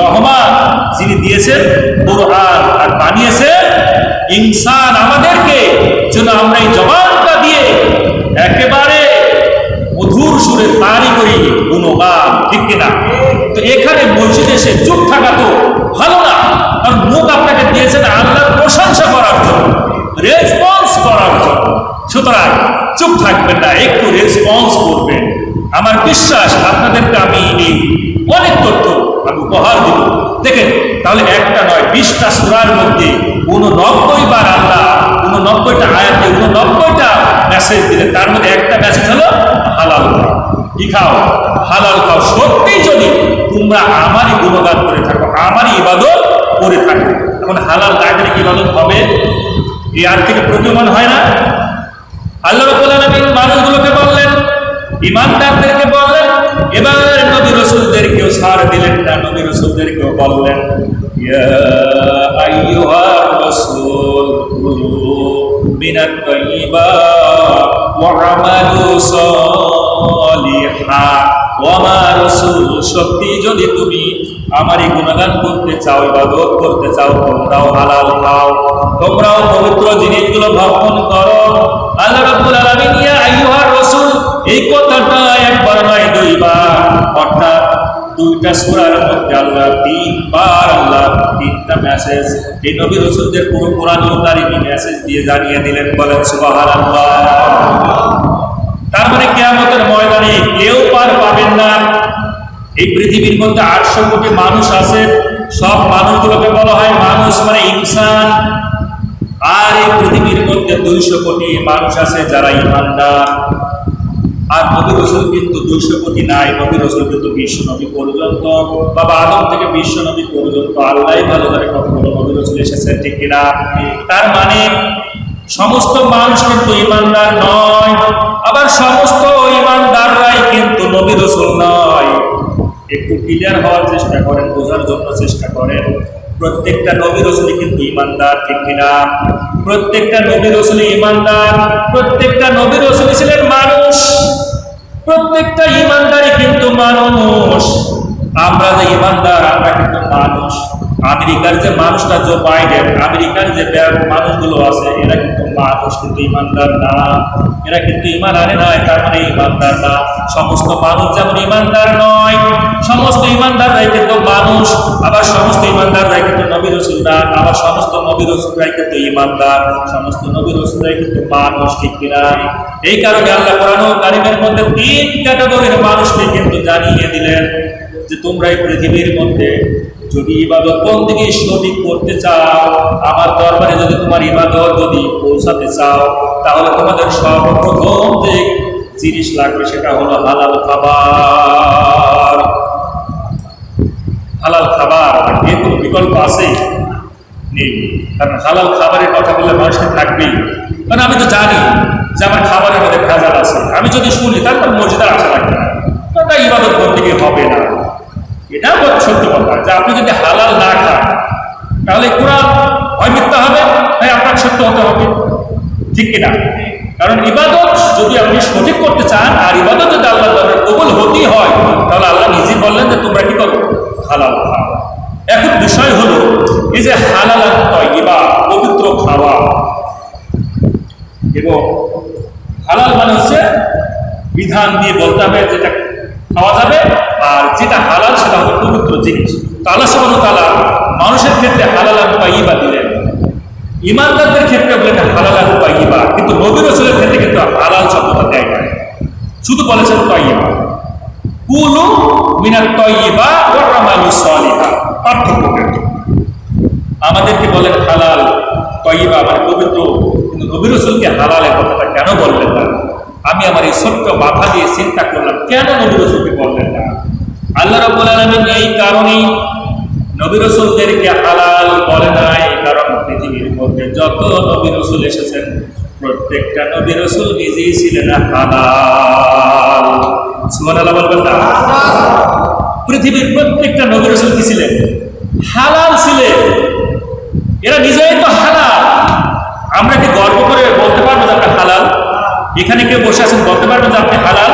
রহমান যিনি দিয়েছেন কোরআন আর বানিয়েছেন ইনসান আমাদেরকে, যেন আমরা এই জবানটা দিয়ে একেবারে মধুর সুরে তারই করি গুণগান। ঠিক কিনা? তো এখানে মসজিদে এসে চুপ থাকা তো ভালো না, কারণ মুখ আপনাকে দিয়েছেন আল্লাহর প্রশংসা করার জন্য, রেসপন্স করার জন্য। সুতরাং চুপ থাকবেন না, একটু রেসপন্স করবেন। আমার বিশ্বাস আপনাদেরকে আমি এই অনেক তথ্য আমি উপহার দিব। দেখেন তাহলে একটা নয় 20টা সূরার মধ্যে 89 বার আল্লাহ 89টা আয়াতে 89টা মেসেজ দিলেন। তার মধ্যে একটা মেসেজ হলো হালাল খাও। কি খাও? হালাল খাও। সত্যি যদি তোমরা আমারই গুণগান করে থাকো, আমারই ইবাদত করে থাকো, এখন হালাল না গেলে কি ইবাদত হবে? এই আর থেকে প্রতীয়মান হয় না? আল্লাহ রাব্বুল আলামিন মানুষগুলোকে বললেন, ইমানদারদেরকে বললেন, এবার নবী রাসূলদেরকেও ছাড় দিলেন না, নবী রাসূলদেরকেও বললেন, ইয়া আইয়ুহার রাসূল কুলু মিনাত তাইয়্যিবাত ওয়া আমালু সালিহা। ও আমার রাসূল, সত্যি যদি তুমি আমারই গুণগান করতে চাও, ইবাদত করতে চাও, তোমরাও হালাল খাও, তোমরাও পবিত্র জিনিসগুলো ভক্ষণ করো। আল্লাহ রাব্বুল আলামিন ইয়া আইয়ুহার রাসূল এই কথাটা একবার নয় 2 বার, অর্থাৎ 2টা সূরার মধ্যে আল্লাহ 3 বার আল্লাহ 3টা মেসেজ এই নবী রাসূলদের পুরো কোরআনুল কারীমে মেসেজ দিয়ে জানিয়ে দিলেন। বলেন সুবহানাল্লাহ। তার মানে কিয়ামতের ময়দানে কেউ পার পাবেন না। এই পৃথিবীর মধ্যে 800 কোটি মানুষ আছে, সব মানুষগুলোকে বলা হয় মানুষ, মানে ইনসান। আর এই পৃথিবীর মধ্যে 200 কোটি মানুষ আছে যারা ঈমানদার। আর নবী রাসূল কিন্তু 200 কোটি নাই, নবী রাসূল কিন্তু বিশ্ব নবী পর্যন্ত, বাবা আদম থেকে বিশ্ব নবী পর্যন্ত আল্লাহই ভালো জানে কতগুলো নবী রাসূল এসেছে। ঠিক কিনা? তার মানে সমস্ত মানুষ কিন্তু ঈমানদার নয়, আবার সমস্ত ঈমানদাররাই কিন্তু নবী রাসূল নয়। একটু ক্লিয়ার হওয়ার চেষ্টা করেন, বোঝার জন্য চেষ্টা করেন। প্রত্যেকটা নবী রাসূল কিন্তু ঈমানদার। ঠিক কিনা? প্রত্যেকটা নবী রাসূল ঈমানদার, প্রত্যেকটা নবী রাসূল ছিলেন মানুষ, প্রত্যেকটা ঈমানদারই কিন্তু মানুষ। আমরা যে ঈমানদার আমরা কিন্তু মানুষ, আমেরিকার যে মানুষটা জো বাইডেন, আমেরিকার যে মানুষগুলো আছে, এরা কিন্তু মানুষ, কিন্তু ইমানদার না। এরা কিন্তু ইমান আনে নয়, তার মানে ইমানদার না। সমস্ত মানুষ যেমন ইমানদার নয়, সমস্ত ইমানদাররাই কিন্তু মানুষ, আবার সমস্ত ইমানদাররাই কিন্তু নবী রাসূল না, আবার সমস্ত নবী রাসূলরাই কিন্তু ইমানদার, সমস্ত নবী রাসূলরাই কিন্তু মানুষ, ঠিক কিনা? এই কারণে আল্লাহ কোরআনুল কারীমের মধ্যে 3 ক্যাটাগরির মানুষকে কিন্তু জানিয়ে দিলেন যে তোমরা এই পৃথিবীর মধ্যে যদি ইবাদত বন্দেগী সঠিক করতে চাও, আমার দরবারে যদি তোমার ইবাদত যদি পৌঁছাতে চাও, তাহলে তোমাদের সর্বপ্রথম যে জিনিস লাগবে সেটা হলো হালাল খাবার। হালাল খাবার, আর এর কোনো বিকল্প আছে? নেই। কারণ হালাল খাবারের কথা বললে মানুষকে থাকবেই। কারণ আমি তো জানি যে আমার খাবারের মধ্যে ভেজাল আছে, আমি যদি শুনি তারপর মসজিদে আসা লাগবে না, তাই ইবাদত বন্দেগী হবে না। এটা সত্য কথা যে আপনি যদি হালাল না খান তাহলে কোরআন হয় মিথ্যা হবে, তাই আপনার সত্য হতে হবে, ঠিক কিনা? কারণ ইবাদত যদি আপনি সঠিক করতে চান, আর ইবাদত যদি আল্লাহ দরবারে কবুল হতেই হয়, তাহলে আল্লাহ নিজে বললেন যে তোমরা কি করো? হালাল খাও। এখন বিষয় হলো এই যে হালাল আর তাইয়্যিবা, পবিত্র খাওয়া, এবং হালাল মানে হচ্ছে বিধান দিয়ে বলতে হবে যেটা খাওয়া যাবে, আর যেটা হালাল সেটা হলো পবিত্র জিনিস। তো আল্লাহ সুবহানাহু ওয়া তাআলা মানুষের ক্ষেত্রে হালাল আর তাইয়্যিবা দিলেন, ইমানদারদের ক্ষেত্রে বলেন হালাল আর তাইয়্যিবা, কিন্তু নবী রাসূলের ক্ষেত্রে কিন্তু হালাল শব্দটা দেয় না, শুধু বলেছেন তাইয়্যিবা। কুলু মিনাত তাইয়্যিবা ওয়া আমালুস সালিহা, পার্থক্য কিন্তু আমাদেরকে বলেন হালাল তাইয়্যিবা মানে পবিত্র, কিন্তু নবী রাসূলকে হালালের কথাটা কেন বললেন না? আমি আমার এই ছোট্ট মাথা দিয়ে চিন্তা করলাম, কেন নবী রাসূলকে বললেন না? আল্লাহ রাব্বুল আলামিন এই কারণেই নবী রাসূলদেরকে হালাল বলে নাই, কারণ পৃথিবীর মধ্যে যত নবী রাসূল এসেছেন প্রত্যেকটা নবী রাসূল নিজেই ছিলেন হালাল। সুবহানাল্লাহ বলবেন না? পৃথিবীর প্রত্যেকটা নবী রাসূল কি ছিলেন? হালাল ছিলেন। এরা নিজেই তো হালাল। আমরা কি গর্ব করে বলতে পারবো যে আপনি হালাল? এখানে কেউ বসে আছেন বলতে পারবেন যে আপনি হালাল?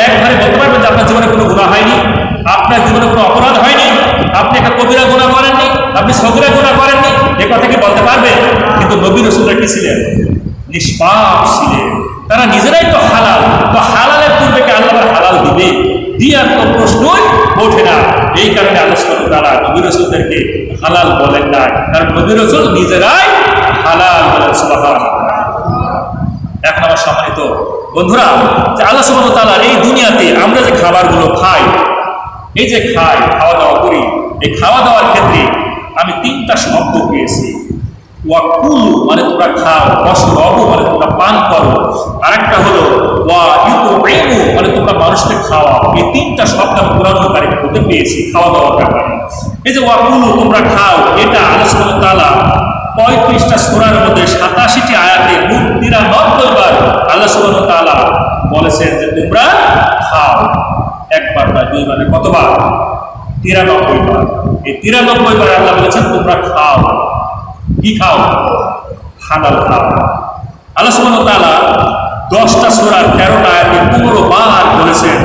একবারে বলতে পারবেন যে আপনার জীবনে কোনো গুনাহ হয়নি, আপনার জীবনে কোনো অপরাধ হয়নি, আপনি একটা কবিরা গুনাহ করেননি, আপনি সগীরা গুনাহ করেননি, এ কথা কি বলতে পারবে? কিন্তু নবী রাসূলরা কি ছিলেন? নিষ্পাপ ছিলেন। তারা নিজেরাই তো হালাল। তো হালালের পূর্বে কি আল্লাহ হালাল দিবে? দিয়ার তো প্রশ্নই ওঠে না। এই কারণে আল্লাহ সুবহানাহু ওয়া তাআলা নবী রাসূলদেরকে হালাল বলেন না, কারণ নবী রাসূল নিজেরাই হালাল বলেন। সুবহানাল্লাহ। এখন আমার সম্মানিত বন্ধুরা, যে আল্লাহ সুবহানাহু ওয়া তাআলা এই দুনিয়াতে আমরা যে খাবারগুলো খাই, এই যে খাওয়া দাওয়া করি, এই খাওয়া দাওয়ার ক্ষেত্রে আমি 3টা শব্দ পেয়েছি। ওয়াকুলু মানে তোমরা খাও, ওয়াশরাবু মানে তোমরা পান করো, আরেকটা হলো ওয়া ইউতঈমু মানে তোমরা মানুষকে খাওয়াও। এই 3টা শব্দ আমি কোরআনুল কারীমে বলতে পেয়েছি খাওয়া দাওয়ার ব্যাপারে। এই যে ওয়াকুলু তোমরা খাও, এটা আল্লাহ সুবহানাহু ওয়া তাআলা 35টা সূরার মধ্যে 87টি আয়াতে মোট 93 বার আল্লাহ সুবহানাহু ওয়া তাআলা বলেছেন যে তোমরা খাও। একবার বা দুইবার, কতবার? 93 বার। এই 93 বার আল্লাহ বলেছেন তোমরা খাও। কি খাও? হালাল খাও। আল্লাহ সুবহানাহু ওয়া তাআলা 10টা সূরার 13টা আয়াতে 15 বার বলেছেন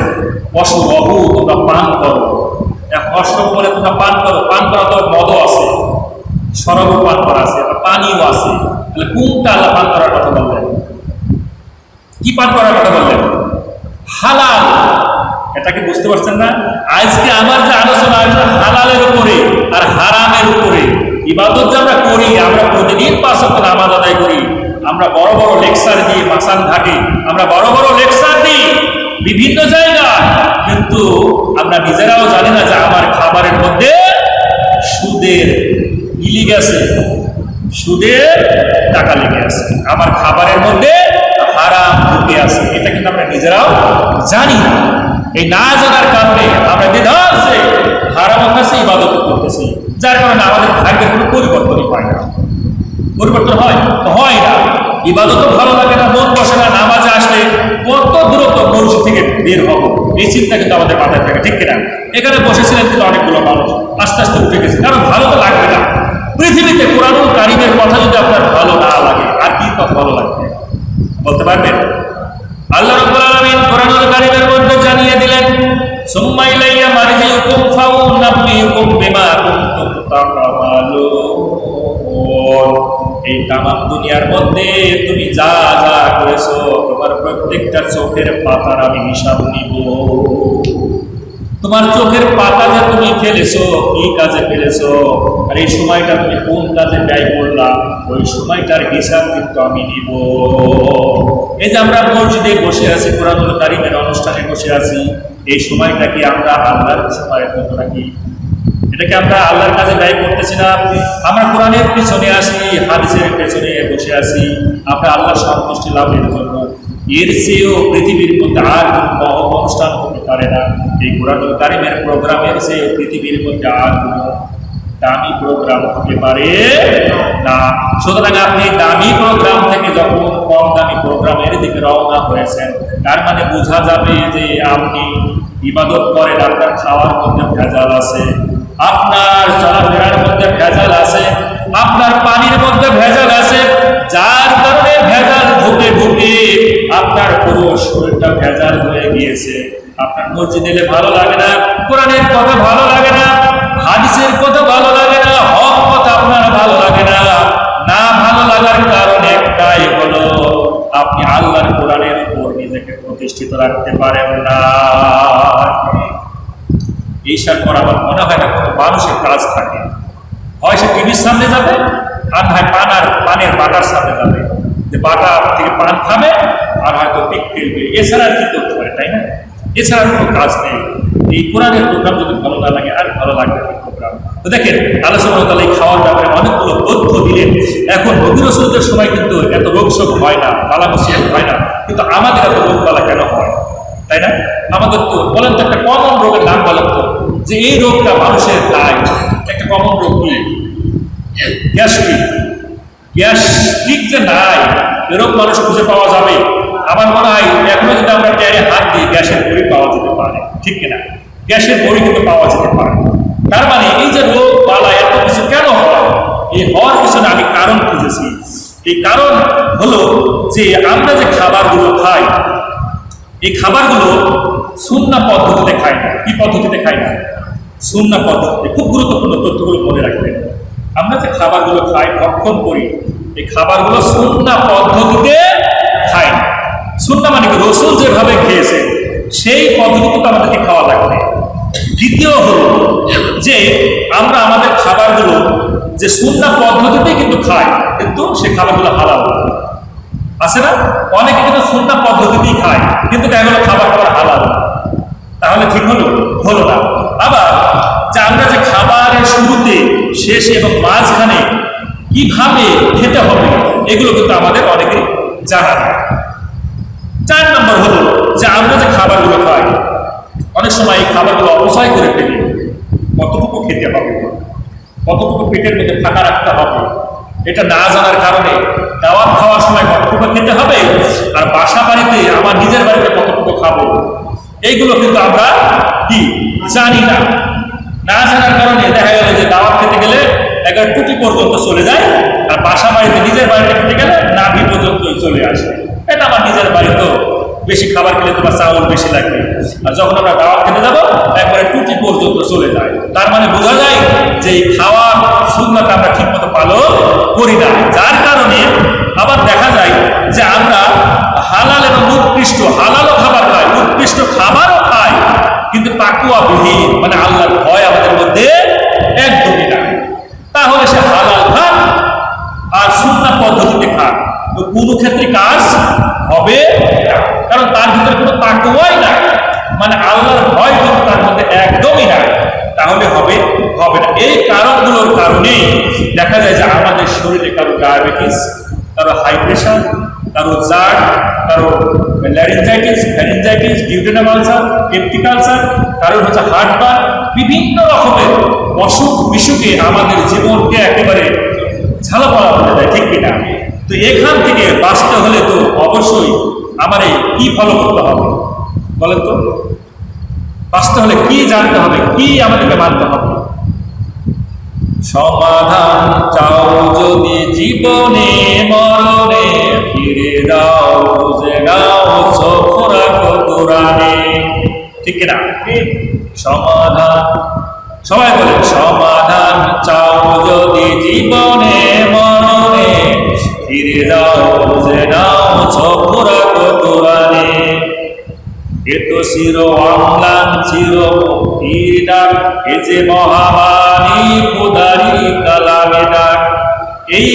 ওয়াশরাবু তোমরা পান করো। অশরব বলে তোমরা পান করো, পান করা তো মদও আছে, শরাবও পান করা আছে, পানিও আছে। তাহলে কোনটা আল্লাহ পান করার কথা বললেন? কি পান করার কথা বললেন? হালাল। এটা কি বুঝতে পারছেন না? আজকে আমার যে আলোচনা হালালের উপরে আর হারামের উপরে। ইবাদত যে আমরা করি, আমরা প্রতিদিন 5 ওয়াক্ত নামাজ আদায় করি, আমরা বড় বড় লেকচার দিই মাসান ঘাটে, আমরা বড় বড় লেকচার দিই বিভিন্ন জায়গায়, কিন্তু আমরা নিজেরাও জানি না যে আমার খাবারের মধ্যে সুদের ইলি গেছে, সুদের টাকা লেগে আছে, আমার খাবারের মধ্যে হারাম ঢুকে আছে। এটা কিন্তু আমরা নিজেরাও জানি না। এই না জানার কারণে আমরা বিধানসে হারাম কাছে ইবাদত করতেছি, যার কারণে আমাদের ভাগ্যের কোনো পরিবর্তনই হয় না। পরিবর্তন হয় না। ইবাদতও ভালো লাগে না, মন বসে না, নামাজে আসলে কত দূরত্ব মসজিদ থেকে বের হবো এই চিন্তা কিন্তু আমাদের মাথায় থাকে, ঠিক কিনা? এখানে বসেছিলেন কিন্তু অনেকগুলো মানুষ, আস্তে আস্তে উঠে গেছে, কারণ ভালো তো লাগবে না। পৃথিবীতে কোরআনুল কারীমের কথা যদি আপনার ভালো না লাগে, আর কি কথা ভালো লাগবে বলতে পারবেন? আল্লাহ রাব্বুল আলামিন কোরআনুল কারীমের মধ্যে জানিয়ে দিলেন সুম্মা ইলাইয়া মারজিউকুম ফাউনাব্বিউকুম বিমা কুনতুম এই তামাম দুনিয়ার মধ্যে তুমি যা যা করেছো তোমার প্রত্যেকটা চোখের পাতার আমি হিসাব নিব। তোমার চোখের পাতা যে তুমি ফেলেছো, কি কাজে ফেলেছো, আর এই সময়টা তুমি কোন কাজে ব্যয় করলা, ওই সময়টার হিসাব কিন্তু আমি নিব। এই যে আমরা মসজিদে বসে আছি, কোরআনুল কারীমের অনুষ্ঠানে বসে আছি, এই সময়টা কি আমরা আল্লাহর সময়ের জন্য নাকি? এটাকে আমরা আল্লাহর কাজে ব্যয় করতেছি না? আমরা কোরআনের পিছনে আসি, হাদিসের পেছনে বসে আছি, আমরা আল্লাহর সন্তুষ্টি লাভের জন্য। এর চেয়েও পৃথিবীর মধ্যে আর কোনো অনুষ্ঠান হতে পারে না। এই কোরআনুল কারীমের প্রোগ্রামের চেয়েও পৃথিবীর মধ্যে আর কোনো দামি প্রোগ্রাম হতে পারে না। সুতরাং আপনি দামি প্রোগ্রাম থেকে যখন কম দামি প্রোগ্রামের দিকে রওনা হয়েছেন, তার মানে বোঝা যাবে যে আপনি ইবাদত করেন, আপনার খাওয়ার মধ্যে ভেজাল আছে, আপনার চলাফেরার মধ্যে ভেজাল আছে, আপনার পানির মধ্যে ভেজাল আছে, যার কারণে ভেজাল ঢুকে ঢুকে আপনার পুরো শরীরটা ভেজাল হয়ে গিয়েছে। আপনার মসজিদ এলে ভালো লাগে না, কোরআনের কথা ভালো লাগে না, হাদিসের কথা ভালো লাগে না, হক কথা আপনার ভালো লাগে না। না ভালো লাগার কারণ একটাই হলো, আপনি আল্লাহর কোরআনের উপর নিজেকে প্রতিষ্ঠিত রাখতে পারেন না। এইসব করা আমার মনে হয় না কোনো মানুষের কাজ থাকে। হয় সে টিভির সামনে যাবে, আর হয় পানের বাটার সামনে যাবে, যে বাটা থেকে পান খাবে, আর হয়তো পিক ফেলবে, এছাড়া আর কি করতে পারে, তাই না? এছাড়া কোনো কাজ নেই। এই কোরআনের প্রোগ্রাম যদি ভালো না লাগে, আর ভালো লাগবে এই প্রোগ্রাম। তো দেখেন, আল্লাহ সুবহানাহু ওয়া তাআলা এই খাওয়ার ব্যাপারে অনেকগুলো তথ্য দিলেন। এখন নবী রাসূলদের সময় কিন্তু এত রোগ শোক হয় না, বালা মুসিবত হয় না, কিন্তু আমাদের এত রোগ বালা কেন হয়, তাই না? আমাদের তো বলেন তো একটা কমন রোগের নাম বলেন তো, যে এই রোগটা মানুষের দায়। একটা কমন রোগ কি? গ্যাস্ট্রিক। গ্যাস্ট্রিক যে নাই, এরকম মানুষ খুঁজে পাওয়া যাবে? আমার মনে হয় এখনো যদি আমরা ট্যারে হাত দিই, গ্যাসের বড়ি পাওয়া যেতে পারে, ঠিক কিনা? গ্যাসের বড়ি কিন্তু পাওয়া যেতে পারে। তার মানে এই যে রোগ বালা এত কিছু কেন হয়, এই হওয়ার পিছনে আমি কারণ খুঁজেছি। এই কারণ হলো যে আমরা যে খাবারগুলো খাই, এই খাবারগুলো সুন্নাহ পদ্ধতিতে খাই না। কি পদ্ধতিতে খাই না? সুন্নাহ পদ্ধতিতে। খুব গুরুত্বপূর্ণ তথ্যগুলো মনে রাখবেন। আমরা যে খাবারগুলো খাই, ভক্ষণ করি, এই খাবারগুলো সুন্নাহ পদ্ধতিতে খাই না। সুন্নাহ মানে কি? রাসূল যেভাবে খেয়েছে সেই পদ্ধতিতে তো আমাদেরকে খাওয়া লাগবে। দ্বিতীয় হলো যে আমরা আমাদের খাবারগুলো যে সুন্নাহ পদ্ধতিতে কিন্তু খাই, কিন্তু সে খাবারগুলো হালাল আছে না? অনেকে কিন্তু সুন্নাহ পদ্ধতিতেই খায়, কিন্তু দেখা গেল খাবার হালাল, তাহলে ঠিক হলো না। আবার যে আমরা যে খাবারের শুরুতে, শেষে এবং মাঝখানে কিভাবে খেতে হবে, এগুলো কিন্তু আমাদের অনেকেই জানা নেই। 4 নম্বর হলো যে আমরা যে খাবারগুলো খাই, অনেক সময় এই খাবারগুলো অপচয় করে ফেলি। কতটুকু খেতে হবে, কতটুকু পেটের মধ্যে ফাঁকা রাখতে হবে, এটা না জানার কারণে দাওয়াত খাওয়ার সময় কতটুকু খেতে হবে, আর বাসা বাড়িতে আমার নিজের বাড়িতে কতটুকু খাবো, এইগুলো কিন্তু আমরা কি জানি না। না জানার কারণে দেখা গেল যে দাওয়াত খেতে গেলে একবার টুটি পর্যন্ত চলে যায়, আর বাসা বাড়িতে নিজের বাড়িতে খেতে গেলে নাভি পর্যন্তই চলে আসে। এটা আমার নিজের বাড়ি, তো বেশি খাবার খেলে তোমার চাউল বেশি লাগবে, আর যখন আমরা দাওয়াত খেতে যাবো একবারে টুটি পর্যন্ত চলে যায়। তার মানে বোঝা যায় যে এই খাওয়ার সুন্নাহটা আমরা ঠিক মতো পালন করি না, যার কারণে আবার দেখা যায় যে আমরা হালাল এবং উৎকৃষ্ট, হালালও খাবার খাই, উৎকৃষ্ট খাবারও খাই, কিন্তু তাকওয়া বিহীন, মানে আল্লাহর ভয় আমাদের মধ্যে একদমই নাই। তাহলে সে হালাল খান আর সুন্নাহ পদ্ধতিতে খান, তো কোনো ক্ষেত্রে কাজ হবে না, কারণ তার ভিতরে কোনো তাকওয়াই নাই, মানে আল্লাহর ভয় কিন্তু তার মধ্যে একদমই নাই। তাহলে হবে না। এই কারণগুলোর কারণেই দেখা যায় যে আমাদের শরীরে কারো ডায়াবেটিস, কারো হাই প্রেশার, কারো জার, কারো ফ্যারিঞ্জাইটিস, ডিউটেনাম আলসার, পেপটিক আলসার, কারো হচ্ছে হার্টবার্ন, বিভিন্ন রকমের অসুখ বিসুখে আমাদের জীবনকে একেবারে ঝালাপালা হয়ে যায়, ঠিক কিনা? তো এখান থেকে বাঁচতে হলে তো অবশ্যই আমার কি ফলো করতে হবে বলেন তো? বাঁচতে হলে কি জানতে হবে, কি আমাদেরকে মানতে হবে? সমাধান চাও যদি জীবনে মরণে, ফিরে যাও বুঝে নাও চোখ রাখো কোরআনে, ঠিক কিনা? সমাধান, সবাই বলে সমাধান চাও যদি জীবনে মরণে, ফিরে যাও বুঝে নাও ঝপরা কোরআনে এ তো চির অম্লান চির মুক্তির ডাক এ যে মহামানী খোদারি কালামে ডাক। এই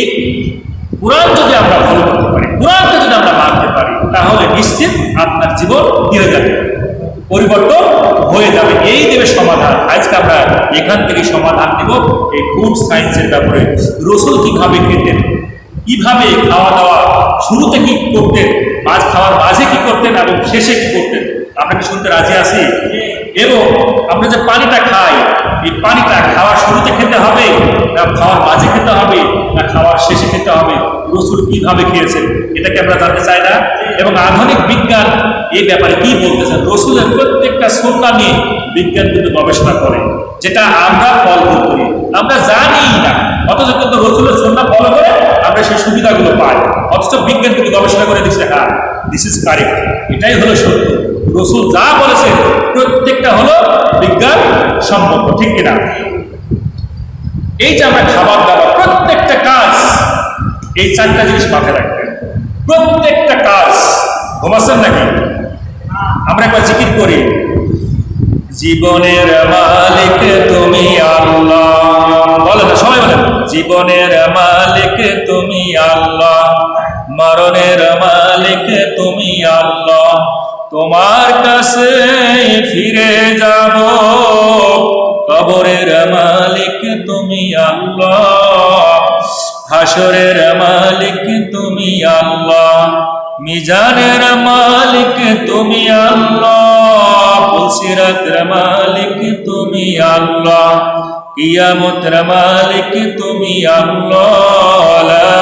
কোরআন যদি আমরা ফলো করতে পারি, কোরআনকে যদি আমরা মানতে পারি, তাহলে নিশ্চিত আপনার জীবন কি হয়ে যাবে, পরিবর্তন হয়ে যাবে। এই দেবে সমাধান। আজকে আমরা এখান থেকে সমাধান দেব এই ফুড সায়েন্সের ব্যাপারে। রসুল কিভাবে খেতেন, কিভাবে খাওয়া দাওয়া শুরুতে কি করতেন, মাছ খাওয়ার মাঝে কি করতেন এবং শেষে কি করতেন, আমরা কি শুনতে রাজি আছি? এবং আমরা যে পানিটা খাই, এই পানিটা খাওয়ার শুরুতে খেতে হবে না খাওয়ার মাঝে খেতে হবে না খাওয়ার শেষে খেতে হবে, রসুল কিভাবে খেয়েছেন এটাকে আমরা জানতে চাই না? এবং আধুনিক বিজ্ঞান এই ব্যাপারে কি বলতেছেন? রসুলের প্রত্যেকটা সুন্নাহ নিয়ে বিজ্ঞান কিন্তু গবেষণা করে, যেটা আমরা ফলো করি, আমরা জানি না, অথচ কিন্তু রসুলের সুন্নাহ ফলো করে আমরা সেই সুবিধাগুলো পাই। অথচ বিজ্ঞান কিন্তু গবেষণা করে দিচ্ছে, হ্যাঁ দিস ইজ কারেক্ট, এটাই হলো সত্য। রসুল যা বলেছেন প্রত্যেকটা হলো বিজ্ঞান সম্পর্ক, ঠিক কিনা? এই যে আমরা খাবার দাবার প্রত্যেকটা কাজ, এই চারটা জিনিস মাথায় রাখবেন। প্রত্যেকটা কাজ, ঘুমাচ্ছেন নাকি? আমরা একবার জিকির করি, জীবনের মালিক তুমি আল্লাহ, বলেন না সবাই বলেন, জীবনের মালিক তুমি আল্লাহ, মরণের মালিক তুমি আল্লাহ, তোমার কাছে ফিরে যাব, কবরের মালিক তুমি আল্লাহ, হাসরের মালিক তুমি আল্লাহ, মিজানের মালিক তুমি আল্লাহ, পুলসিরাতের মালিক তুমি আল্লাহ, কিয়ামতের মালিক তুমি আল্লাহ, লা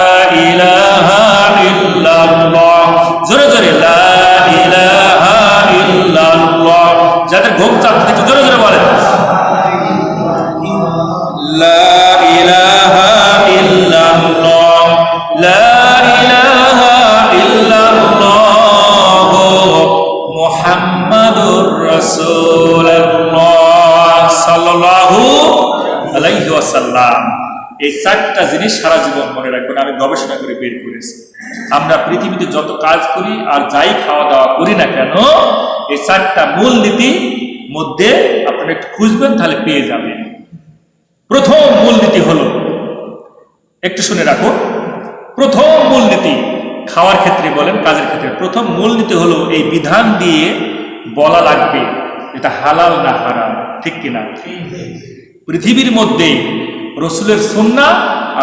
ইলাহা ইল্লাল্লাহ, জোরে জোরে লা ইলাহা ইল্লাল্লাহ। যাদের ঘুম চাচ্ছে জোরে জোরে বলেন, লা ইলাহা ইল্লাল্লাহ, লা ইলাহা ইল্লাল্লাহ, মুহাম্মাদুর রাসূলুল্লাহ সাল্লাল্লাহু আলাইহি ওয়াসাল্লাম। এই চারটা জিনিস সারা জীবন মনে রাখবেন। আমি গবেষণা করে বের করেছি, আমরা পৃথিবীতে যত কাজ করি আর যাই খাওয়া দাওয়া করি না কেন, এই চারটা মূল নীতি মধ্যে আপনারা একটু খুঁজবেন, তাহলে পেয়ে যাবেন। প্রথম মূলনীতি হলো, একটু শুনে রাখো, প্রথম মূলনীতি খাওয়ার ক্ষেত্রে বলেন কাজের ক্ষেত্রে, প্রথম মূলনীতি হলো এই বিধান দিয়ে বলা লাগবে এটা হালাল না হারাম, ঠিক কিনা? পৃথিবীর মধ্যে রসুলের সুন্নাহ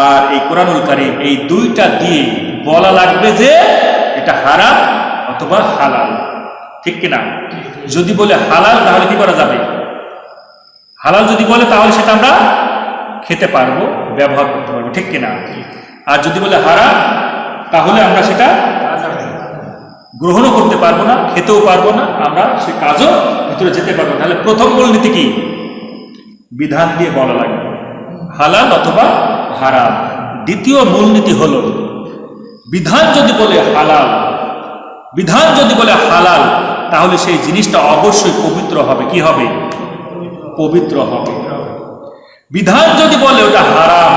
আর এই কোরআনুল কারীম এই দুইটা দিয়ে বলা লাগবে যে এটা হারাম অথবা হালাল, ঠিক কিনা? যদি বলে হালাল তাহলে কি করা যাবে? হালাল যদি বলে তাহলে সেটা আমরা খেতে পারবো, ব্যবহার করতে পারবো, ঠিক কিনা? আর যদি বলে হারাম তাহলে আমরা সেটা গ্রহণও করতে পারবো না, খেতেও পারবো না, আমরা সে কাজও ভিতরে যেতে পারবো। তাহলে প্রথম মূলনীতি কি? বিধান দিয়ে বলা লাগবে হালাল অথবা হারাম। দ্বিতীয় মূলনীতি হলো, বিধান যদি বলে হালাল, বিধান যদি বলে হালাল, তাহলে সেই জিনিসটা অবশ্যই পবিত্র হবে। কি হবে? পবিত্র হবে। বিধান যদি বলে ওটা হারাম,